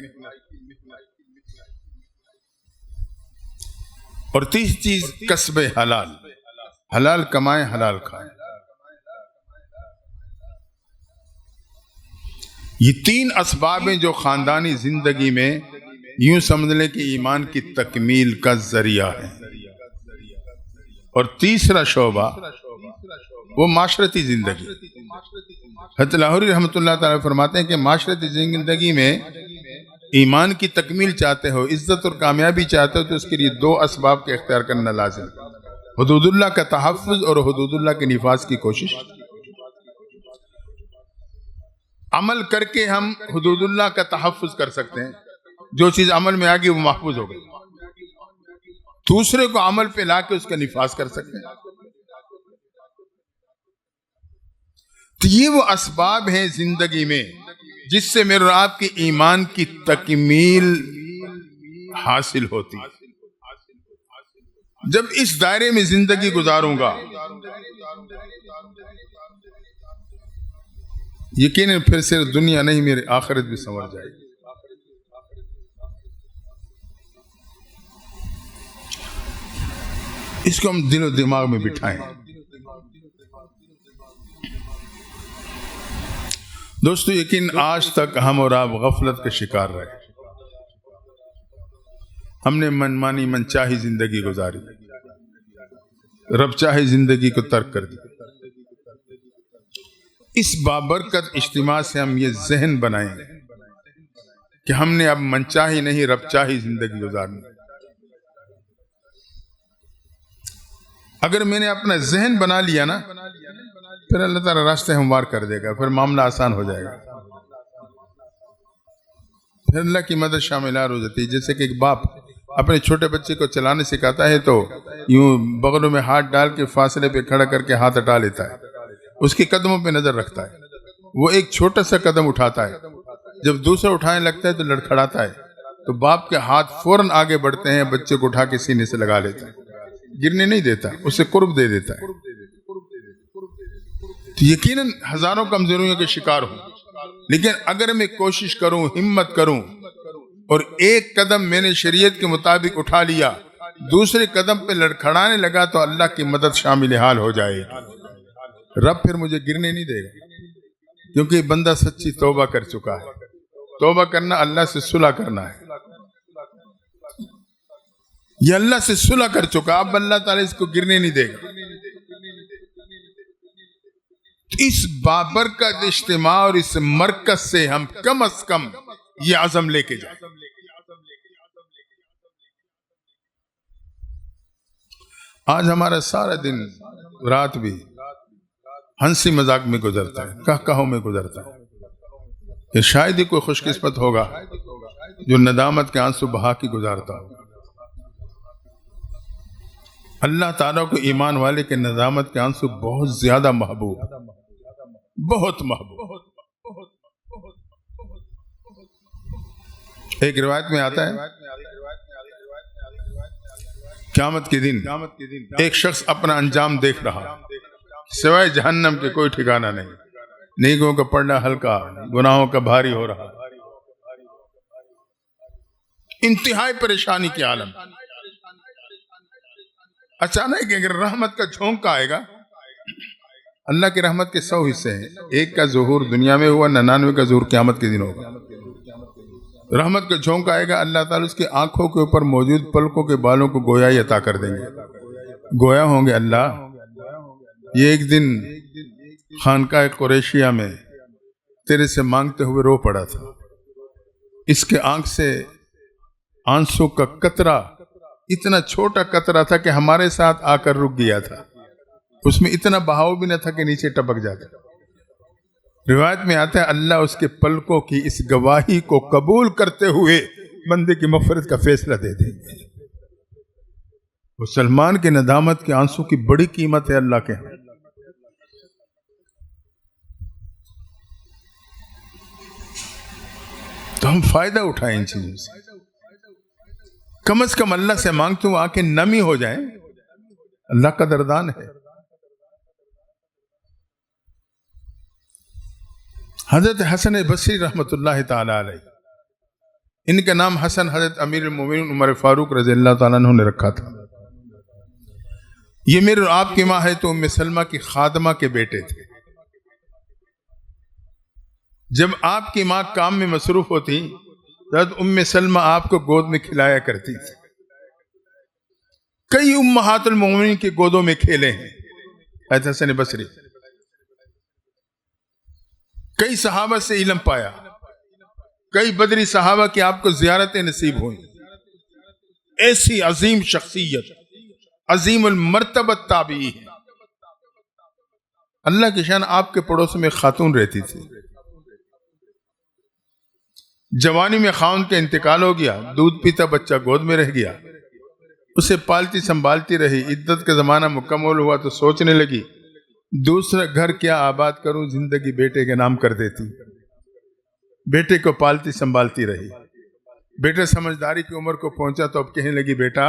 اور تیسری چیز کسب حلال، حلال کمائیں حلال کھائیں۔ یہ 3 اسباب ہیں جو خاندانی زندگی میں یوں سمجھ لیں کہ ایمان کی تکمیل کا ذریعہ ہے۔ اور تیسرا شعبہ وہ معاشرتی زندگی۔ حضرت لاہوری رحمۃ اللہ تعالیٰ فرماتے ہیں کہ معاشرتی زندگی میں ایمان کی تکمیل چاہتے ہو، عزت اور کامیابی چاہتے ہو، تو اس کے لیے 2 اسباب کا اختیار کرنا لازم، حدود اللہ کا تحفظ اور حدود اللہ کے نفاذ کی کوشش۔ عمل کر کے ہم حدود اللہ کا تحفظ کر سکتے ہیں، جو چیز عمل میں آ گئی وہ محفوظ ہو گئی۔ دوسرے کو عمل پہ لا کے اس کا نفاذ کر سکتے ہیں۔ تو یہ وہ اسباب ہیں زندگی میں جس سے میرے اور آپ کی ایمان کی تکمیل حاصل ہوتی ہے۔ جب اس دائرے میں زندگی گزاروں گا، یقیناً پھر صرف دنیا نہیں، میری آخرت بھی سنور جائے گی۔ اس کو ہم دل و دماغ میں بٹھائیں۔ دوستو، یقین آج تک ہم اور آپ غفلت کے شکار رہے، ہم نے من مانی من چاہی زندگی گزاری، رب چاہی زندگی کو ترک کر دیا۔ اس بابرکت اجتماع سے ہم یہ ذہن بنائیں کہ ہم نے اب من چاہی نہیں رب چاہی زندگی گزارنی۔ اگر میں نے اپنا ذہن بنا لیا نا، پھر اللہ تعالیٰ راستے ہموار کر دے گا، پھر معاملہ آسان ہو جائے گا، پھر اللہ کی مدد شامل ہو جاتی ہے۔ جیسے کہ ایک باپ اپنے چھوٹے بچے کو چلانے سکھاتا ہے تو یوں بغلوں میں ہاتھ ڈال کے فاصلے پہ کھڑا کر کے ہاتھ ہٹا لیتا ہے، اس کے قدموں پہ نظر رکھتا ہے۔ وہ ایک چھوٹا سا قدم اٹھاتا ہے، جب دوسرا اٹھانے لگتا ہے تو لڑکھڑاتا ہے، تو باپ کے ہاتھ فوراً آگے بڑھتے ہیں، بچے کو اٹھا کے سینے سے لگا لیتا ہے۔ گرنے نہیں دیتا، اسے قرب دے دیتا ہے. تو یقیناً ہزاروں کمزوریوں کے شکار ہوں، لیکن اگر میں کوشش کروں، ہمت کروں اور ایک قدم میں نے شریعت کے مطابق اٹھا لیا، دوسرے قدم پہ لڑکھڑانے لگا تو اللہ کی مدد شامل حال ہو جائے گی. رب پھر مجھے گرنے نہیں دے گا، کیونکہ بندہ سچی توبہ کر چکا ہے. توبہ کرنا اللہ سے صلح کرنا ہے. یہ اللہ سے صلح کر چکا، اب اللہ تعالیٰ اس کو گرنے نہیں دے گا. اس بابرکت اجتماع اور اس مرکز سے ہم کم از کم یہ عزم لے کے جائیں. آج ہمارا سارا دن رات بھی ہنسی مذاق میں گزرتا ہے، کہوں میں گزرتا ہے. کہ شاید ہی کوئی خوش قسمت ہوگا جو ندامت کے آنسو بہا کے گزارتا ہو. اللہ تعالیٰ کو ایمان والے کے ندامت کے آنسو بہت زیادہ محبوب، بہت محبوب. ایک روایت میں آتا ہے قیامت کے دن ایک شخص اپنا انجام دیکھ رہا، سوائے جہنم کے کوئی ٹھکانہ نہیں. نیکیوں کا پڑھنا ہلکا، گناہوں کا بھاری ہو رہا، انتہائی پریشانی کے عالم. اچانک اگر رحمت کا جھونکا آئے گا، اللہ کی رحمت کے 100 حصے ہیں، ایک کا ظہور دنیا میں ہوا، 99 کا ظہور قیامت کے دن ہوگا. رحمت کا جھونکا آئے گا، اللہ تعالیٰ اس کی آنکھوں کے اوپر موجود پلکوں کے بالوں کو گویائی عطا کر دیں گے. گویا ہوں گے اللہ یہ ایک دن خانقاہ قریشیہ میں تیرے سے مانگتے ہوئے رو پڑا تھا. اس کے آنکھ سے آنسو کا قطرہ اتنا چھوٹا قطرہ تھا کہ ہمارے ساتھ آ کر رک گیا تھا، اس میں اتنا بہاؤ بھی نہ تھا کہ نیچے ٹپک جاتا. روایت میں آتا ہے اللہ اس کے پلکوں کی اس گواہی کو قبول کرتے ہوئے بندے کی مغفرت کا فیصلہ دے دیں گے. مسلمان کے ندامت کے آنسو کی بڑی قیمت ہے اللہ کے ہاں. تو ہم فائدہ اٹھائیں ان چیزوں سے. کم از کم اللہ سے مانگتے ہوں آنکھیں نمی ہو جائیں. اللہ کا دردان ہے. حضرت حسن بصری رحمۃ اللہ تعالی علیہ، ان کا نام حسن حضرت امیر المومنین عمر فاروق رضی اللہ تعالیٰ عنہ نے رکھا تھا. یہ میرے اور آپ کی ماں ہے تو ام سلمہ کی خادمہ کے بیٹے تھے. جب آپ کی ماں کام میں مصروف ہوتی تو ام سلمہ آپ کو گود میں کھلایا کرتی تھی. کئی امہات المومنین کی گودوں میں کھیلے ہیں حضرت حسن بصری. کئی صحابہ سے علم پایا، کئی بدری صحابہ کی آپ کو زیارتیں نصیب ہوئیں. ایسی عظیم شخصیت، عظیم المرتبت تابعی ہے. اللہ کی شان آپ کے پڑوس میں خاتون رہتی تھی. جوانی میں خاوند کا انتقال ہو گیا، دودھ پیتا بچہ گود میں رہ گیا، اسے پالتی سنبھالتی رہی. عدت کا زمانہ مکمل ہوا تو سوچنے لگی دوسرا گھر کیا آباد کروں، زندگی بیٹے کے نام کر دیتی. بیٹے کو پالتی سنبھالتی رہی. بیٹا سمجھداری کی عمر کو پہنچا تو اب کہنے لگی بیٹا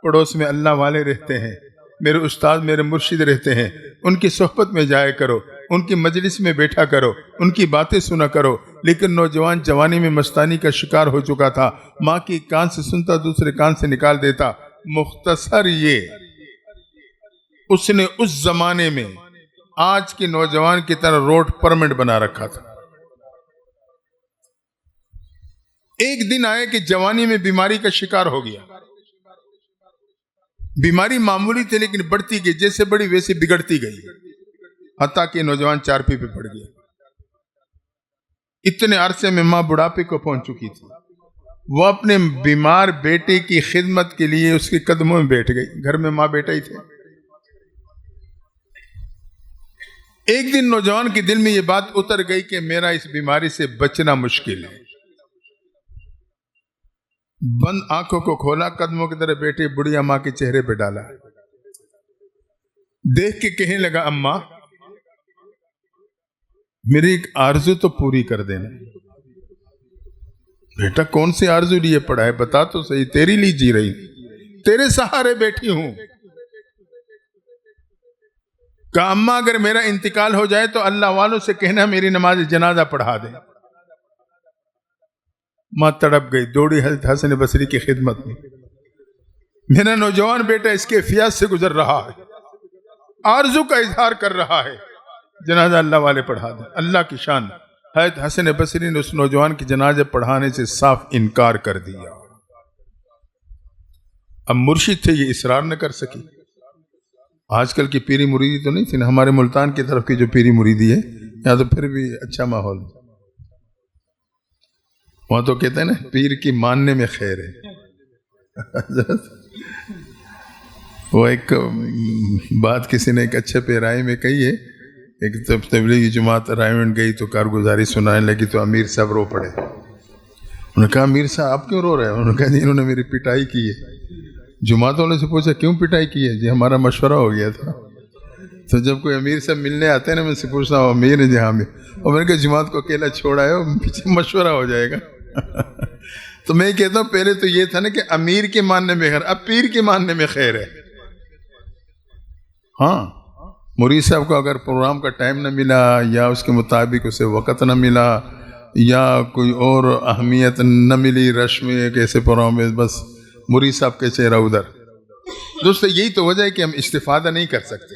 پڑوس میں اللہ والے رہتے ہیں، میرے استاد میرے مرشد رہتے ہیں، ان کی صحبت میں جایا کرو، ان کی مجلس میں بیٹھا کرو، ان کی باتیں سنا کرو. لیکن نوجوان جوانی میں مستانی کا شکار ہو چکا تھا، ماں کی کان سے سنتا دوسرے کان سے نکال دیتا. مختصر یہ اس نے اس زمانے میں آج کے نوجوان کی طرح روڈ پرمٹ بنا رکھا تھا. ایک دن آئے کہ جوانی میں بیماری کا شکار ہو گیا. بیماری معمولی تھی لیکن بڑھتی گئی، جیسے بڑی ویسے بگڑتی گئی، حتیٰ کہ نوجوان چارپی پہ پڑ گیا. اتنے عرصے میں ماں بڑھاپے کو پہنچ چکی تھی. وہ اپنے بیمار بیٹے کی خدمت کے لیے اس کے قدموں میں بیٹھ گئی. گھر میں ماں بیٹا ہی تھے. ایک دن نوجوان کے دل میں یہ بات اتر گئی کہ میرا اس بیماری سے بچنا مشکل ہے. بند آنکھوں کو کھولا، قدموں کی طرح بیٹے بڑھیا ماں کے چہرے پہ ڈالا. دیکھ کے کہنے لگا اماں میری ایک آرزو تو پوری کر دینا. بیٹا کون سی آرزو لیے پڑا ہے بتا تو صحیح. تیری لیے جی رہی، تیرے سہارے بیٹھی ہوں، کہا اماں اگر میرا انتقال ہو جائے تو اللہ والوں سے کہنا میری نماز جنازہ پڑھا دیں. ماں تڑپ گئی, دوڑی حضرت حسن بصری کی خدمت میں. میرا نوجوان بیٹا اس کے فیاض سے گزر رہا ہے, آرزو کا اظہار کر رہا ہے, جنازہ اللہ والے پڑھا دیں. اللہ کی شان, حضرت حسن بصری نے اس نوجوان کی جنازہ پڑھانے سے صاف انکار کر دیا. اب مرشد تھے, یہ اصرار نہ کر سکی. آج کل کی پیری مریدی تو نہیں تھی نا, ہمارے ملتان کی طرف کی جو پیری مریدی ہے یہاں تو پھر بھی اچھا ماحول, وہاں تو کہتے ہیں نا پیر کی ماننے میں خیر ہے. وہ ایک بات کسی نے ایک اچھے پیرائی میں کہی ہے, ایک تبلیغی جماعت رائمنڈ گئی تو کارگزاری سنانے لگی تو امیر صاحب رو پڑے. انہوں نے کہا امیر صاحب آپ کیوں رو رہے ہیں؟ انہوں نے کہا جی انہوں نے میری پٹائی کی ہے. جماعت والوں سے پوچھا کیوں پٹائی کی ہے؟ جی ہمارا مشورہ ہو گیا تھا. تو جب کوئی امیر صاحب ملنے آتے ہیں نا, میں سے پوچھتا ہوں امیر ہے؟ جی ہاں امیر. اور میں نے کہا جماعت کو اکیلا چھوڑا ہے, پیچھے مشورہ ہو جائے گا. تو میں کہتا ہوں پہلے تو یہ تھا نا کہ امیر کے ماننے میں خیر, اب پیر کے ماننے میں خیر ہے. ہاں, مرید صاحب کو اگر پروگرام کا ٹائم نہ ملا یا اس کے مطابق اسے وقت نہ ملا یا کوئی اور اہمیت نہ ملی رش میں ایک ایسے پروگرام میں, بس مرید صاحب کے چہرہ ادھر. دوستو یہی تو وجہ ہے کہ ہم استفادہ نہیں کر سکتے,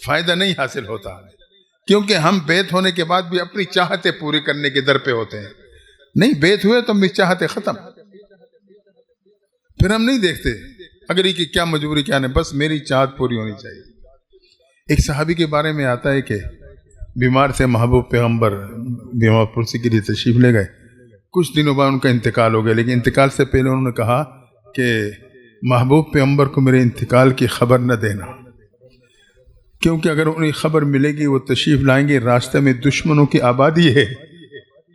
فائدہ نہیں حاصل ہوتا, کیونکہ ہم بیت ہونے کے بعد بھی اپنی چاہتیں پوری کرنے کے در پہ ہوتے ہیں. نہیں بیت ہوئے تو ہم بھی چاہتے ختم, پھر ہم نہیں دیکھتے اگر یہ کہ کیا مجبوری کیا نہیں, بس میری چاہت پوری ہونی چاہیے. ایک صحابی کے بارے میں آتا ہے کہ بیمار سے محبوب پیغمبر بیمار پرسی کے لیے تشریف لے گئے. کچھ دنوں بعد ان کا انتقال ہو گیا, لیکن انتقال سے پہلے انہوں نے کہا کہ محبوب پیغمبر کو میرے انتقال کی خبر نہ دینا, کیونکہ اگر انہیں خبر ملے گی وہ تشریف لائیں گے, راستے میں دشمنوں کی آبادی ہے,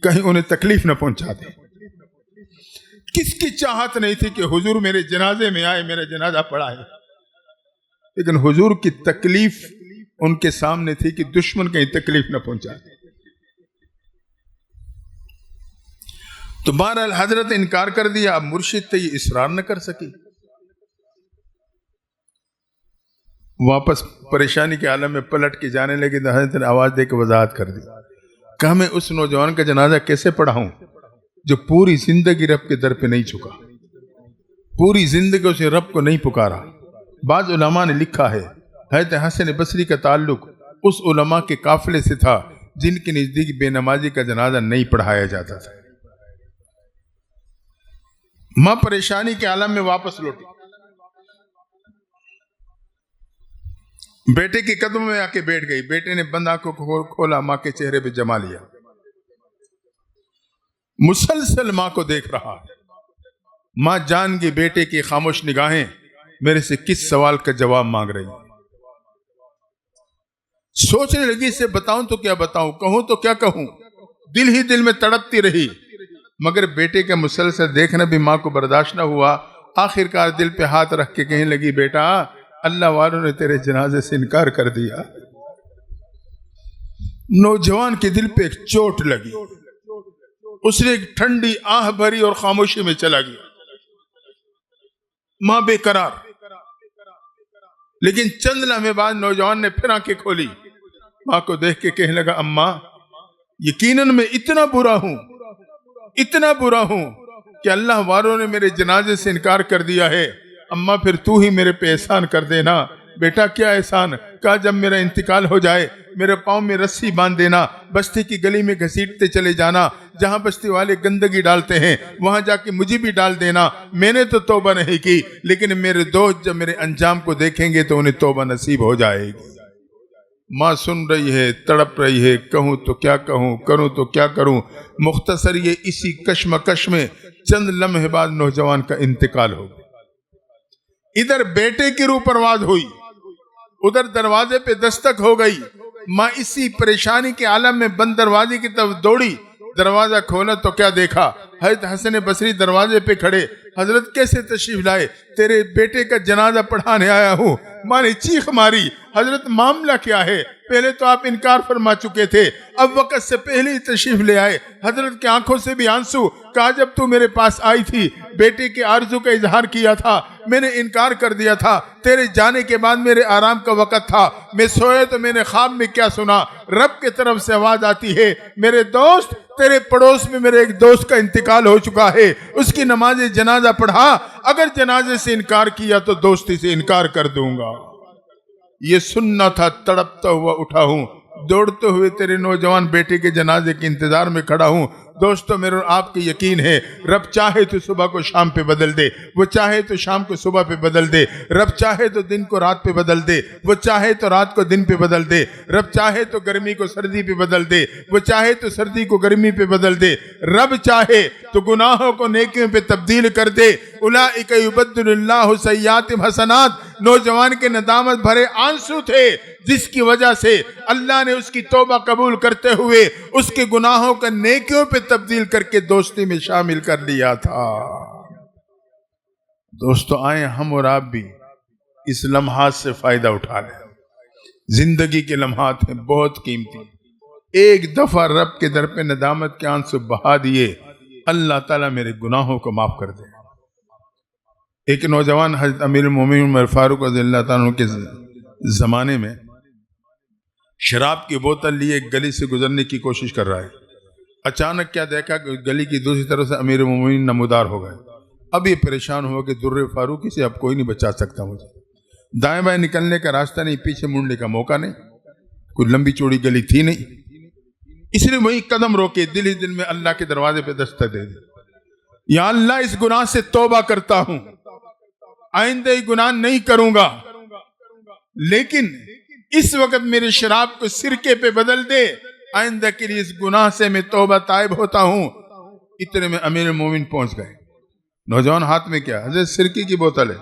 کہیں انہیں تکلیف نہ پہنچا دیں. کس کی چاہت نہیں تھی کہ حضور میرے جنازے میں آئے, میرا جنازہ پڑھائے, لیکن حضور کی تکلیف ان کے سامنے تھی کہ دشمن کہیں تکلیف نہ پہنچا دیں. تو بہرحال حضرت انکار کر دیا. اب مرشد تھے, یہ اصرار نہ کر سکی, واپس پریشانی کے عالم میں پلٹ کے جانے لگے. تو حضرت نے آواز دے کے وضاحت کر دی, کہا میں اس نوجوان کا جنازہ کیسے پڑھاؤں جو پوری زندگی رب کے در پہ نہیں چکا, پوری زندگی اسے رب کو نہیں پکارا. بعض علماء نے لکھا ہے حضرت حسن بصری کا تعلق اس علماء کے قافلے سے تھا جن کے نزدیک بے نمازی کا جنازہ نہیں پڑھایا جاتا تھا. ماں پریشانی کے عالم میں واپس لوٹی, بیٹے کے قدم میں آ کے بیٹھ گئی. بیٹے نے بند آنکھوں کو کھولا, ماں کے چہرے پہ جما لیا, مسلسل ماں کو دیکھ رہا. ماں جان گئی بیٹے کی خاموش نگاہیں میرے سے کس سوال کا جواب مانگ رہی. سوچنے لگی اسے بتاؤں تو کیا بتاؤں, کہوں تو کیا کہوں. دل ہی دل میں تڑپتی رہی, مگر بیٹے کا مسلسل دیکھنا بھی ماں کو برداشت نہ ہوا. آخر کار دل پہ ہاتھ رکھ کے کہنے لگی بیٹا اللہ والوں نے تیرے جنازے سے انکار کر دیا. نوجوان کے دل پہ ایک چوٹ لگی, اس نے ایک ٹھنڈی آہ بھری اور خاموشی میں چلا گیا. ماں بے قرار, لیکن چند لمحے بعد نوجوان نے پھر آنکھیں کھولی. ماں کو دیکھ کے کہنے لگا اماں یقیناً میں اتنا برا ہوں کہ اللہ والوں نے میرے جنازے سے انکار کر دیا ہے. اماں پھر تو ہی میرے پہ احسان کر دینا. بیٹا کیا احسان؟ کہا جب میرا انتقال ہو جائے میرے پاؤں میں رسی باندھ دینا, بستی کی گلی میں گھسیٹتے چلے جانا, جہاں بستی والے گندگی ڈالتے ہیں وہاں جا کے مجھے بھی ڈال دینا. میں نے تو توبہ نہیں کی, لیکن میرے دوست جب میرے انجام کو دیکھیں گے تو انہیں توبہ نصیب ہو جائے گی. ماں سن رہی ہے, تڑپ رہی ہے, کہوں تو کیا کہوں, کروں تو کیا کروں. مختصر یہ اسی کشمکش میں چند لمحے بعد نوجوان کا انتقال ہو گیا. ادھر بیٹے کی روح پرواز ہوئی, ادھر دروازے پہ دستک ہو گئی. ماں اسی پریشانی کے عالم میں بند دروازے کی طرف دوڑی. دروازہ کھولا تو کیا دیکھا, حضرت حسن بصری دروازے پہ کھڑے. حضرت کیسے تشریف لائے؟ تیرے بیٹے کا جنازہ پڑھانے آیا ہوں. ماں نے چیخ ماری, حضرت معاملہ کیا ہے؟ پہلے تو آپ انکار فرما چکے تھے, اب وقت سے پہلے ہی تشریف لے آئے. حضرت کی آنکھوں سے بھی آنسو. کہا جب تو میرے پاس آئی تھی بیٹے کے آرزو کا اظہار کیا تھا، میں نے انکار کر دیا تھا، تیرے جانے کے بعد میرے آرام کا وقت تھا، میں سوئے تو میں نے خواب میں کیا سنا، رب کی طرف سے آواز آتی ہے میرے دوست تیرے پڑوس میں میرے ایک دوست کا انتقال ہو چکا ہے، اس کی نماز جنازہ پڑھا، اگر جنازے سے انکار کیا تو دوستی سے انکار کر دوں گا۔ یہ سننا تھا، تڑپتا ہوا اٹھا ہوں، دوڑتے ہوئے تیرے نوجوان بیٹے کے جنازے کے انتظار میں کھڑا ہوں۔ دوستو میرے اور آپ کی یقین ہے رب چاہے تو صبح کو شام پہ بدل دے، وہ چاہے تو شام کو صبح پہ بدل دے، رب چاہے تو دن کو رات پہ بدل دے، وہ چاہے تو رات کو دن پہ بدل دے، رب چاہے تو گرمی کو سردی پہ بدل دے، وہ چاہے تو سردی کو گرمی پہ بدل دے، رب چاہے تو گناہوں کو نیکیوں پہ تبدیل کر دے۔ اولئک یبدل اللہ سیئاتہم حسنات، نوجوان کے ندامت بھرے آنسو تھے جس کی وجہ سے اللہ نے اس کی توبہ قبول کرتے ہوئے اس کے گناہوں کا نیکیوں پہ تبدیل کر کے دوستی میں شامل کر لیا تھا۔ دوستو آئیں ہم اور آپ بھی اس لمحات سے فائدہ اٹھا لیں۔ زندگی کے لمحات ہیں بہت قیمتی، ایک دفعہ رب کے در پہ ندامت کے آنسو بہا دیے، اللہ تعالیٰ میرے گناہوں کو معاف کر دے۔ ایک نوجوان حضرت امیر المومنین عمر فاروق رضی اللہ تعالیٰ عنہ کے زمانے میں شراب کی بوتل لیے ایک گلی سے گزرنے کی کوشش کر رہا ہے، اچانک کیا دیکھا کہ گلی کی دوسری طرف سے امیر المومنین نمودار ہو گئے۔ اب یہ پریشان ہوا کہ در فاروقی سے اب کوئی نہیں بچا سکتا مجھے، دائیں بائیں نکلنے کا راستہ نہیں، پیچھے مڑنے کا موقع نہیں، کوئی لمبی چوڑی گلی تھی نہیں، اس لیے وہی قدم روکے، دل ہی دل میں اللہ کے دروازے پہ دستک دے دی، یا اللہ اس گناہ سے توبہ کرتا ہوں، آئندہ یہ گناہ نہیں کروں گا، لیکن اس وقت میرے شراب کو سرکے پہ بدل دے، آئندہ کے لیے اس گناہ سے میں توبہ تائب ہوتا ہوں۔ اتنے میں امیر المومن پہنچ گئے۔ نوجوان ہاتھ میں کیا؟ حضرت سرکے کی بوتل ہے،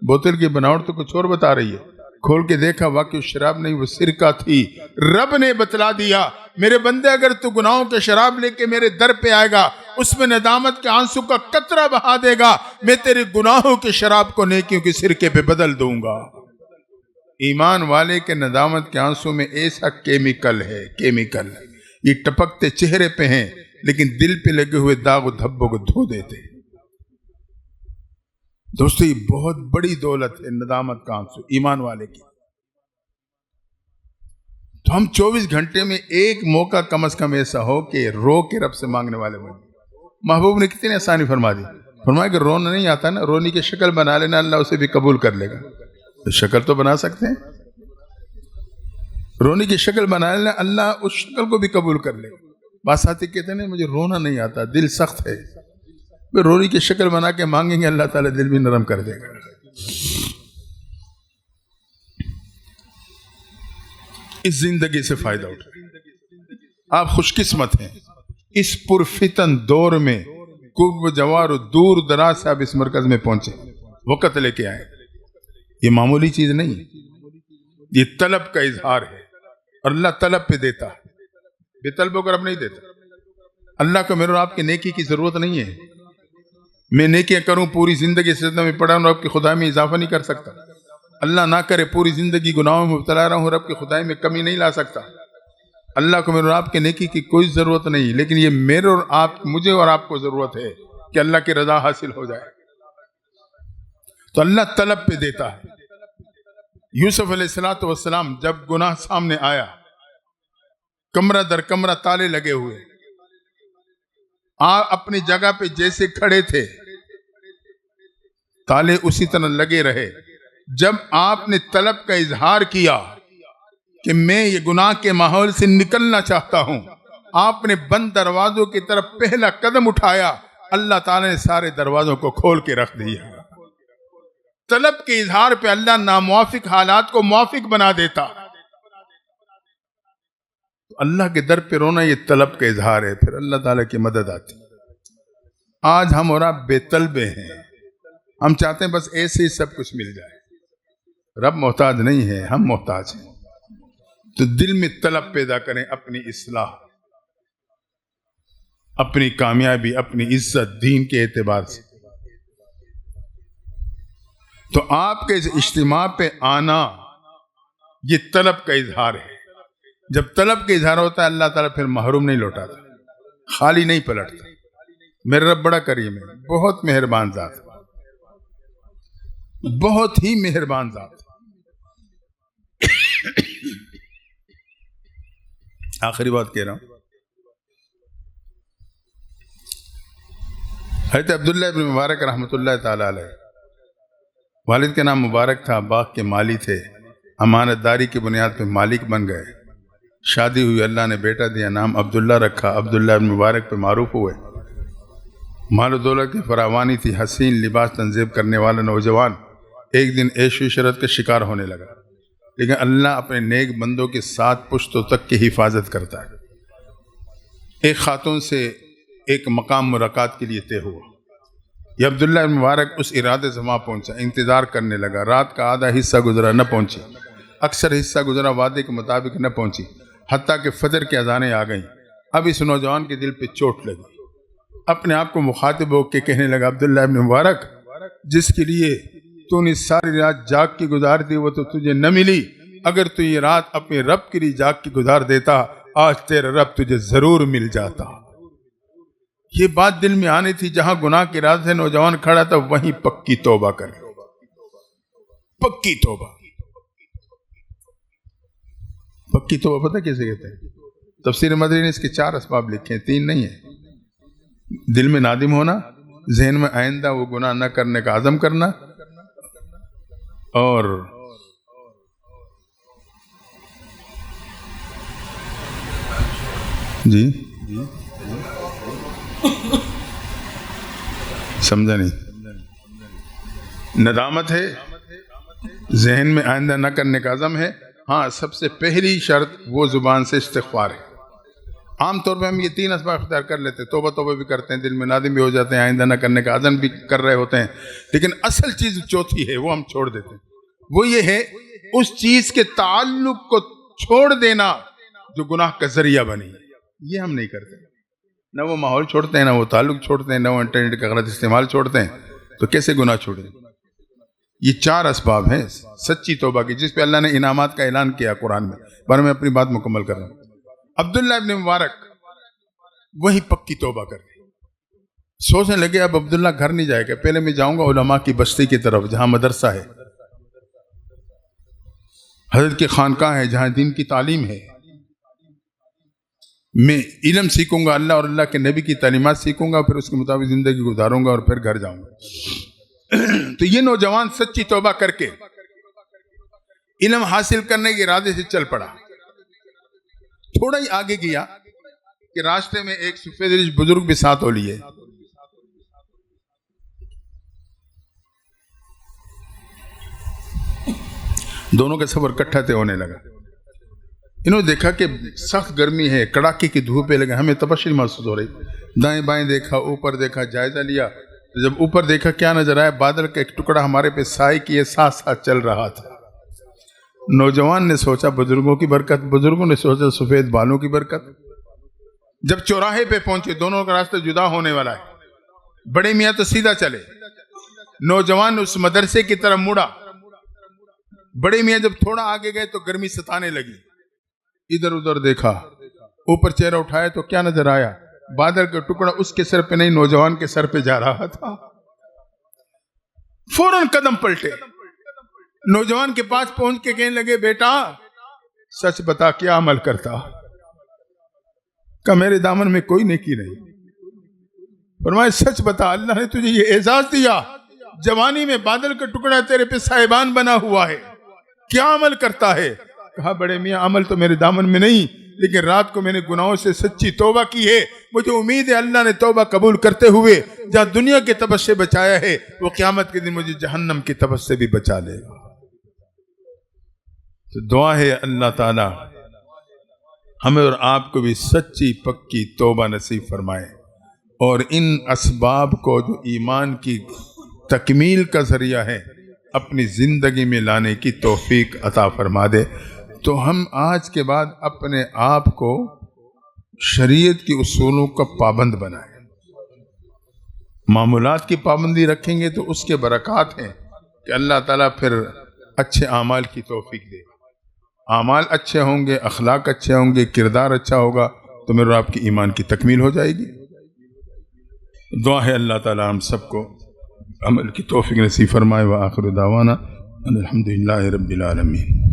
بوتل کی بناوٹ تو کچھ اور بتا رہی ہے، کھول کے دیکھا واقعی شراب نہیں وہ سرکہ تھی۔ رب نے بتلا دیا میرے بندے اگر تو گناہوں کے شراب لے کے میرے در پہ آئے گا، اس میں ندامت کے آنسو کا قطرہ بہا دے گا، میں تیرے گناہوں کے شراب کو نیکیوں کے سرکے پہ بدل دوں گا۔ ایمان والے کے ندامت کے آنسو میں ایسا کیمیکل ہے، کیمیکل یہ ٹپکتے چہرے پہ ہیں لیکن دل پہ لگے ہوئے داغ و دھبوں کو دھو دیتے۔ دوستو یہ بہت بڑی دولت ہے ندامت کا آنسو ایمان والے کی۔ تو ہم 24 گھنٹے میں ایک موقع کم از کم ایسا ہو کہ رو کے رب سے مانگنے والے بن۔ محبوب نے کتنی آسانی فرما دی، فرمایا کہ رونا نہیں آتا نا، رونی کی شکل بنا لینا، اللہ اسے بھی قبول کر لے گا۔ تو شکل تو بنا سکتے ہیں، رونے کی شکل بنا لینا، اللہ اس شکل کو بھی قبول کر لے گا۔ بات آتی کہتے ہیں مجھے رونا نہیں آتا، دل سخت ہے، رونی کی شکل بنا کے مانگیں گے اللہ تعالیٰ دل بھی نرم کر دے گا۔ اس زندگی سے فائدہ اٹھائیں، آپ خوش قسمت ہیں، اس پرفتن دور میں قرب و جوار و دور دراز سے آپ اس مرکز میں پہنچے، وقت لے کے آئے۔ یہ معمولی چیز نہیں، یہ طلب کا اظہار ہے، اور اللہ طلب پہ دیتا ہے، بے طلب ہو کر اب نہیں دیتا۔ اللہ کو میرے اور آپ کی نیکی کی ضرورت نہیں ہے، میں نیکیاں کروں پوری زندگی سجدہ میں پڑا ہوں، رب کی خدائی میں اضافہ نہیں کر سکتا۔ اللہ نہ کرے پوری زندگی گناہوں میں مبتلا رہا ہوں، رب کی خدائی میں کمی نہیں لا سکتا۔ اللہ کو میرے اور آپ کے نیکی کی کوئی ضرورت نہیں، لیکن یہ میرے اور آپ، مجھے اور آپ کو ضرورت ہے کہ اللہ کی رضا حاصل ہو جائے، تو اللہ طلب پہ دیتا ہے۔ یوسف علیہ السلام جب گناہ سامنے آیا، کمرہ در کمرہ تالے لگے ہوئے، آپ اپنی جگہ پہ جیسے کھڑے تھے تالے اسی طرح لگے رہے۔ جب آپ نے طلب کا اظہار کیا کہ میں یہ گناہ کے ماحول سے نکلنا چاہتا ہوں، آپ نے بند دروازوں کی طرف پہلا قدم اٹھایا، اللہ تعالیٰ نے سارے دروازوں کو کھول کے رکھ دیا۔ طلب کے اظہار پہ اللہ ناموافق حالات کو موافق بنا دیتا۔ اللہ کے در پہ رونا یہ طلب کا اظہار ہے، پھر اللہ تعالیٰ کی مدد آتی۔ آج ہم اور آپ بے طلبے ہیں، ہم چاہتے ہیں بس ایسے ہی سب کچھ مل جائے۔ رب محتاج نہیں ہے، ہم محتاج ہیں۔ تو دل میں طلب پیدا کریں، اپنی اصلاح، اپنی کامیابی، اپنی عزت دین کے اعتبار سے۔ تو آپ کے اس اجتماع پہ آنا یہ طلب کا اظہار ہے۔ جب طلب کا اظہار ہوتا ہے اللہ تعالیٰ پھر محروم نہیں لوٹاتا، خالی نہیں پلٹتا۔ میرا رب بڑا کریم ہے، بہت مہربان ذات، بہت ہی مہربان ذات۔ آخری بات کہہ رہا ہوں، حضرت عبداللہ ابن مبارک رحمۃ اللہ تعالی علیہ، والد کا نام مبارک تھا، باغ کے مالی تھے، امانت داری کی بنیاد پہ مالک بن گئے، شادی ہوئی، اللہ نے بیٹا دیا، نام عبداللہ رکھا، عبداللہ ابن مبارک پہ معروف ہوئے، مال و دولت کی فراوانی تھی، حسین لباس تنظیم کرنے والا نوجوان ایک دن عیش و عشرت کا شکار ہونے لگا، لیکن اللہ اپنے نیک بندوں کے 7 پشتوں تک کی حفاظت کرتا ہے۔ ایک خاتون سے ایک مقام ملاقات کے لیے طے ہوا، یہ عبداللہ ابن مبارک اس ارادے سے وہاں پہنچا، انتظار کرنے لگا، رات کا آدھا حصہ گزرا نہ پہنچی، اکثر حصہ گزرا وعدے کے مطابق نہ پہنچی، حتیٰ کہ فجر کی اذانیں آ گئیں۔ اب اس نوجوان کے دل پہ چوٹ لگی، اپنے آپ کو مخاطب ہو کے کہنے لگا، عبداللہ ابن مبارک، جس کے لیے تو نے ساری رات جاگ کے گزار دی وہ تو تجھے نہ ملی، اگر تو یہ رات اپنے رب کے لیے جاگ کے گزار دیتا آج تیرا رب تجھے ضرور مل جاتا۔ یہ بات دل میں آنی تھی، جہاں گناہ کے راز سے نوجوان کھڑا تھا وہیں پکی توبہ کر، پکی توبہ۔ پکی توبہ پتہ کیسے کہتے ہیں؟ تفسیر مدنی نے اس کے 4 اسباب لکھے ہیں، 3 نہیں ہیں۔ دل میں نادم ہونا، ذہن میں آئندہ وہ گناہ نہ کرنے کا عزم کرنا، اور جی سمجھا نہیں، ندامت ہے، ذہن میں آئندہ نہ کرنے کا عزم ہے، ہاں سب سے پہلی شرط وہ زبان سے استغفار ہے۔ عام طور پہ ہم یہ 3 اسباب اختیار کر لیتے ہیں، توبہ بھی کرتے ہیں، دل میں نادم بھی ہو جاتے ہیں، آئندہ نہ کرنے کا عزم بھی کر رہے ہوتے ہیں، لیکن اصل چیز چوتھی ہے، وہ ہم چھوڑ دیتے ہیں۔ وہ یہ ہے اس چیز کے تعلق کو چھوڑ دینا جو گناہ کا ذریعہ بنی، یہ ہم نہیں کرتے۔ نہ وہ ماحول چھوڑتے ہیں، نہ وہ تعلق چھوڑتے ہیں، نہ وہ انٹرنیٹ کا غلط استعمال چھوڑتے ہیں، تو کیسے گناہ چھوڑیں؟ یہ 4 اسباب ہیں سچی توبہ کی، جس پہ اللہ نے انعامات کا اعلان کیا قرآن میں۔ بار میں اپنی بات مکمل کر رہا ہوں۔ عبداللہ ابن مبارک وہی پکی توبہ کر گئے، سوچنے لگے اب عبداللہ گھر نہیں جائے گا، پہلے میں جاؤں گا علماء کی بستی کی طرف جہاں مدرسہ ہے، حضرت کی خانقاہ ہے، جہاں دین کی تعلیم ہے، میں علم سیکھوں گا، اللہ اور اللہ کے نبی کی تعلیمات سیکھوں گا، پھر اس کے مطابق زندگی گزاروں گا اور پھر گھر جاؤں گا۔ تو یہ نوجوان سچی توبہ کر کے علم حاصل کرنے کے ارادے سے چل پڑا۔ تھوڑا ہی آگے گیا کہ راستے میں ایک سفید ریش بزرگ بھی ساتھ ہو لیے، دونوں کا سفر کٹھا طے ہونے لگا۔ انہوں نے دیکھا کہ سخت گرمی ہے، کڑاکے کی دھوپ ہے، لیکن ہمیں تپش محسوس ہو رہی۔ دائیں بائیں دیکھا، اوپر دیکھا، جائزہ لیا، جب اوپر دیکھا کیا نظر آیا؟ بادل کا ایک ٹکڑا ہمارے پہ سائے کیے ساتھ ساتھ چل رہا تھا۔ نوجوان نے سوچا بزرگوں کی برکت، بزرگوں نے سوچا سفید بالوں کی برکت۔ جب چوراہے پہ پہنچے، دونوں کا راستہ جدا ہونے والا ہے، بڑے میاں تو سیدھا چلے، نوجوان اس مدرسے کی طرف مڑا، بڑے میاں جب تھوڑا آگے گئے تو گرمی ستانے لگی، ادھر ادھر دیکھا، اوپر چہرہ اٹھایا تو کیا نظر آیا؟ بادل کا ٹکڑا اس کے سر پہ نہیں، نوجوان کے سر پہ جا رہا تھا۔ فوراً قدم پلٹے، نوجوان کے پاس پہنچ کے کہنے لگے، بیٹا سچ بتا کیا عمل کرتا؟ کہ میرے دامن میں کوئی نیکی نہیں۔ فرمایا سچ بتا، اللہ نے تجھے یہ اعزاز دیا، جوانی میں بادل کا ٹکڑا تیرے پہ سائبان بنا ہوا ہے، کیا عمل کرتا ہے؟ کہا بڑے میاں عمل تو میرے دامن میں نہیں، لیکن رات کو میں نے گناہوں سے سچی توبہ کی ہے، مجھے امید ہے اللہ نے توبہ قبول کرتے ہوئے جہاں دنیا کے تبس سے بچایا ہے، وہ قیامت کے دن مجھے جہنم کی تبس سے بھی بچا لے گا۔ تو دعا ہے اللہ تعالی ہمیں اور آپ کو بھی سچی پکی توبہ نصیب فرمائے، اور ان اسباب کو جو ایمان کی تکمیل کا ذریعہ ہے اپنی زندگی میں لانے کی توفیق عطا فرما دے۔ تو ہم آج کے بعد اپنے آپ کو شریعت کی اصولوں کا پابند بنائیں، معمولات کی پابندی رکھیں گے تو اس کے برکات ہیں کہ اللہ تعالیٰ پھر اچھے اعمال کی توفیق دے گا۔ اعمال اچھے ہوں گے، اخلاق اچھے ہوں گے، کردار اچھا ہوگا تو میرے آپ کی ایمان کی تکمیل ہو جائے گی۔ دعا ہے اللہ تعالی ہم سب کو عمل کی توفیق نصیب فرمائے۔ وآخر دعوانا ان الحمدللہ رب العالمین۔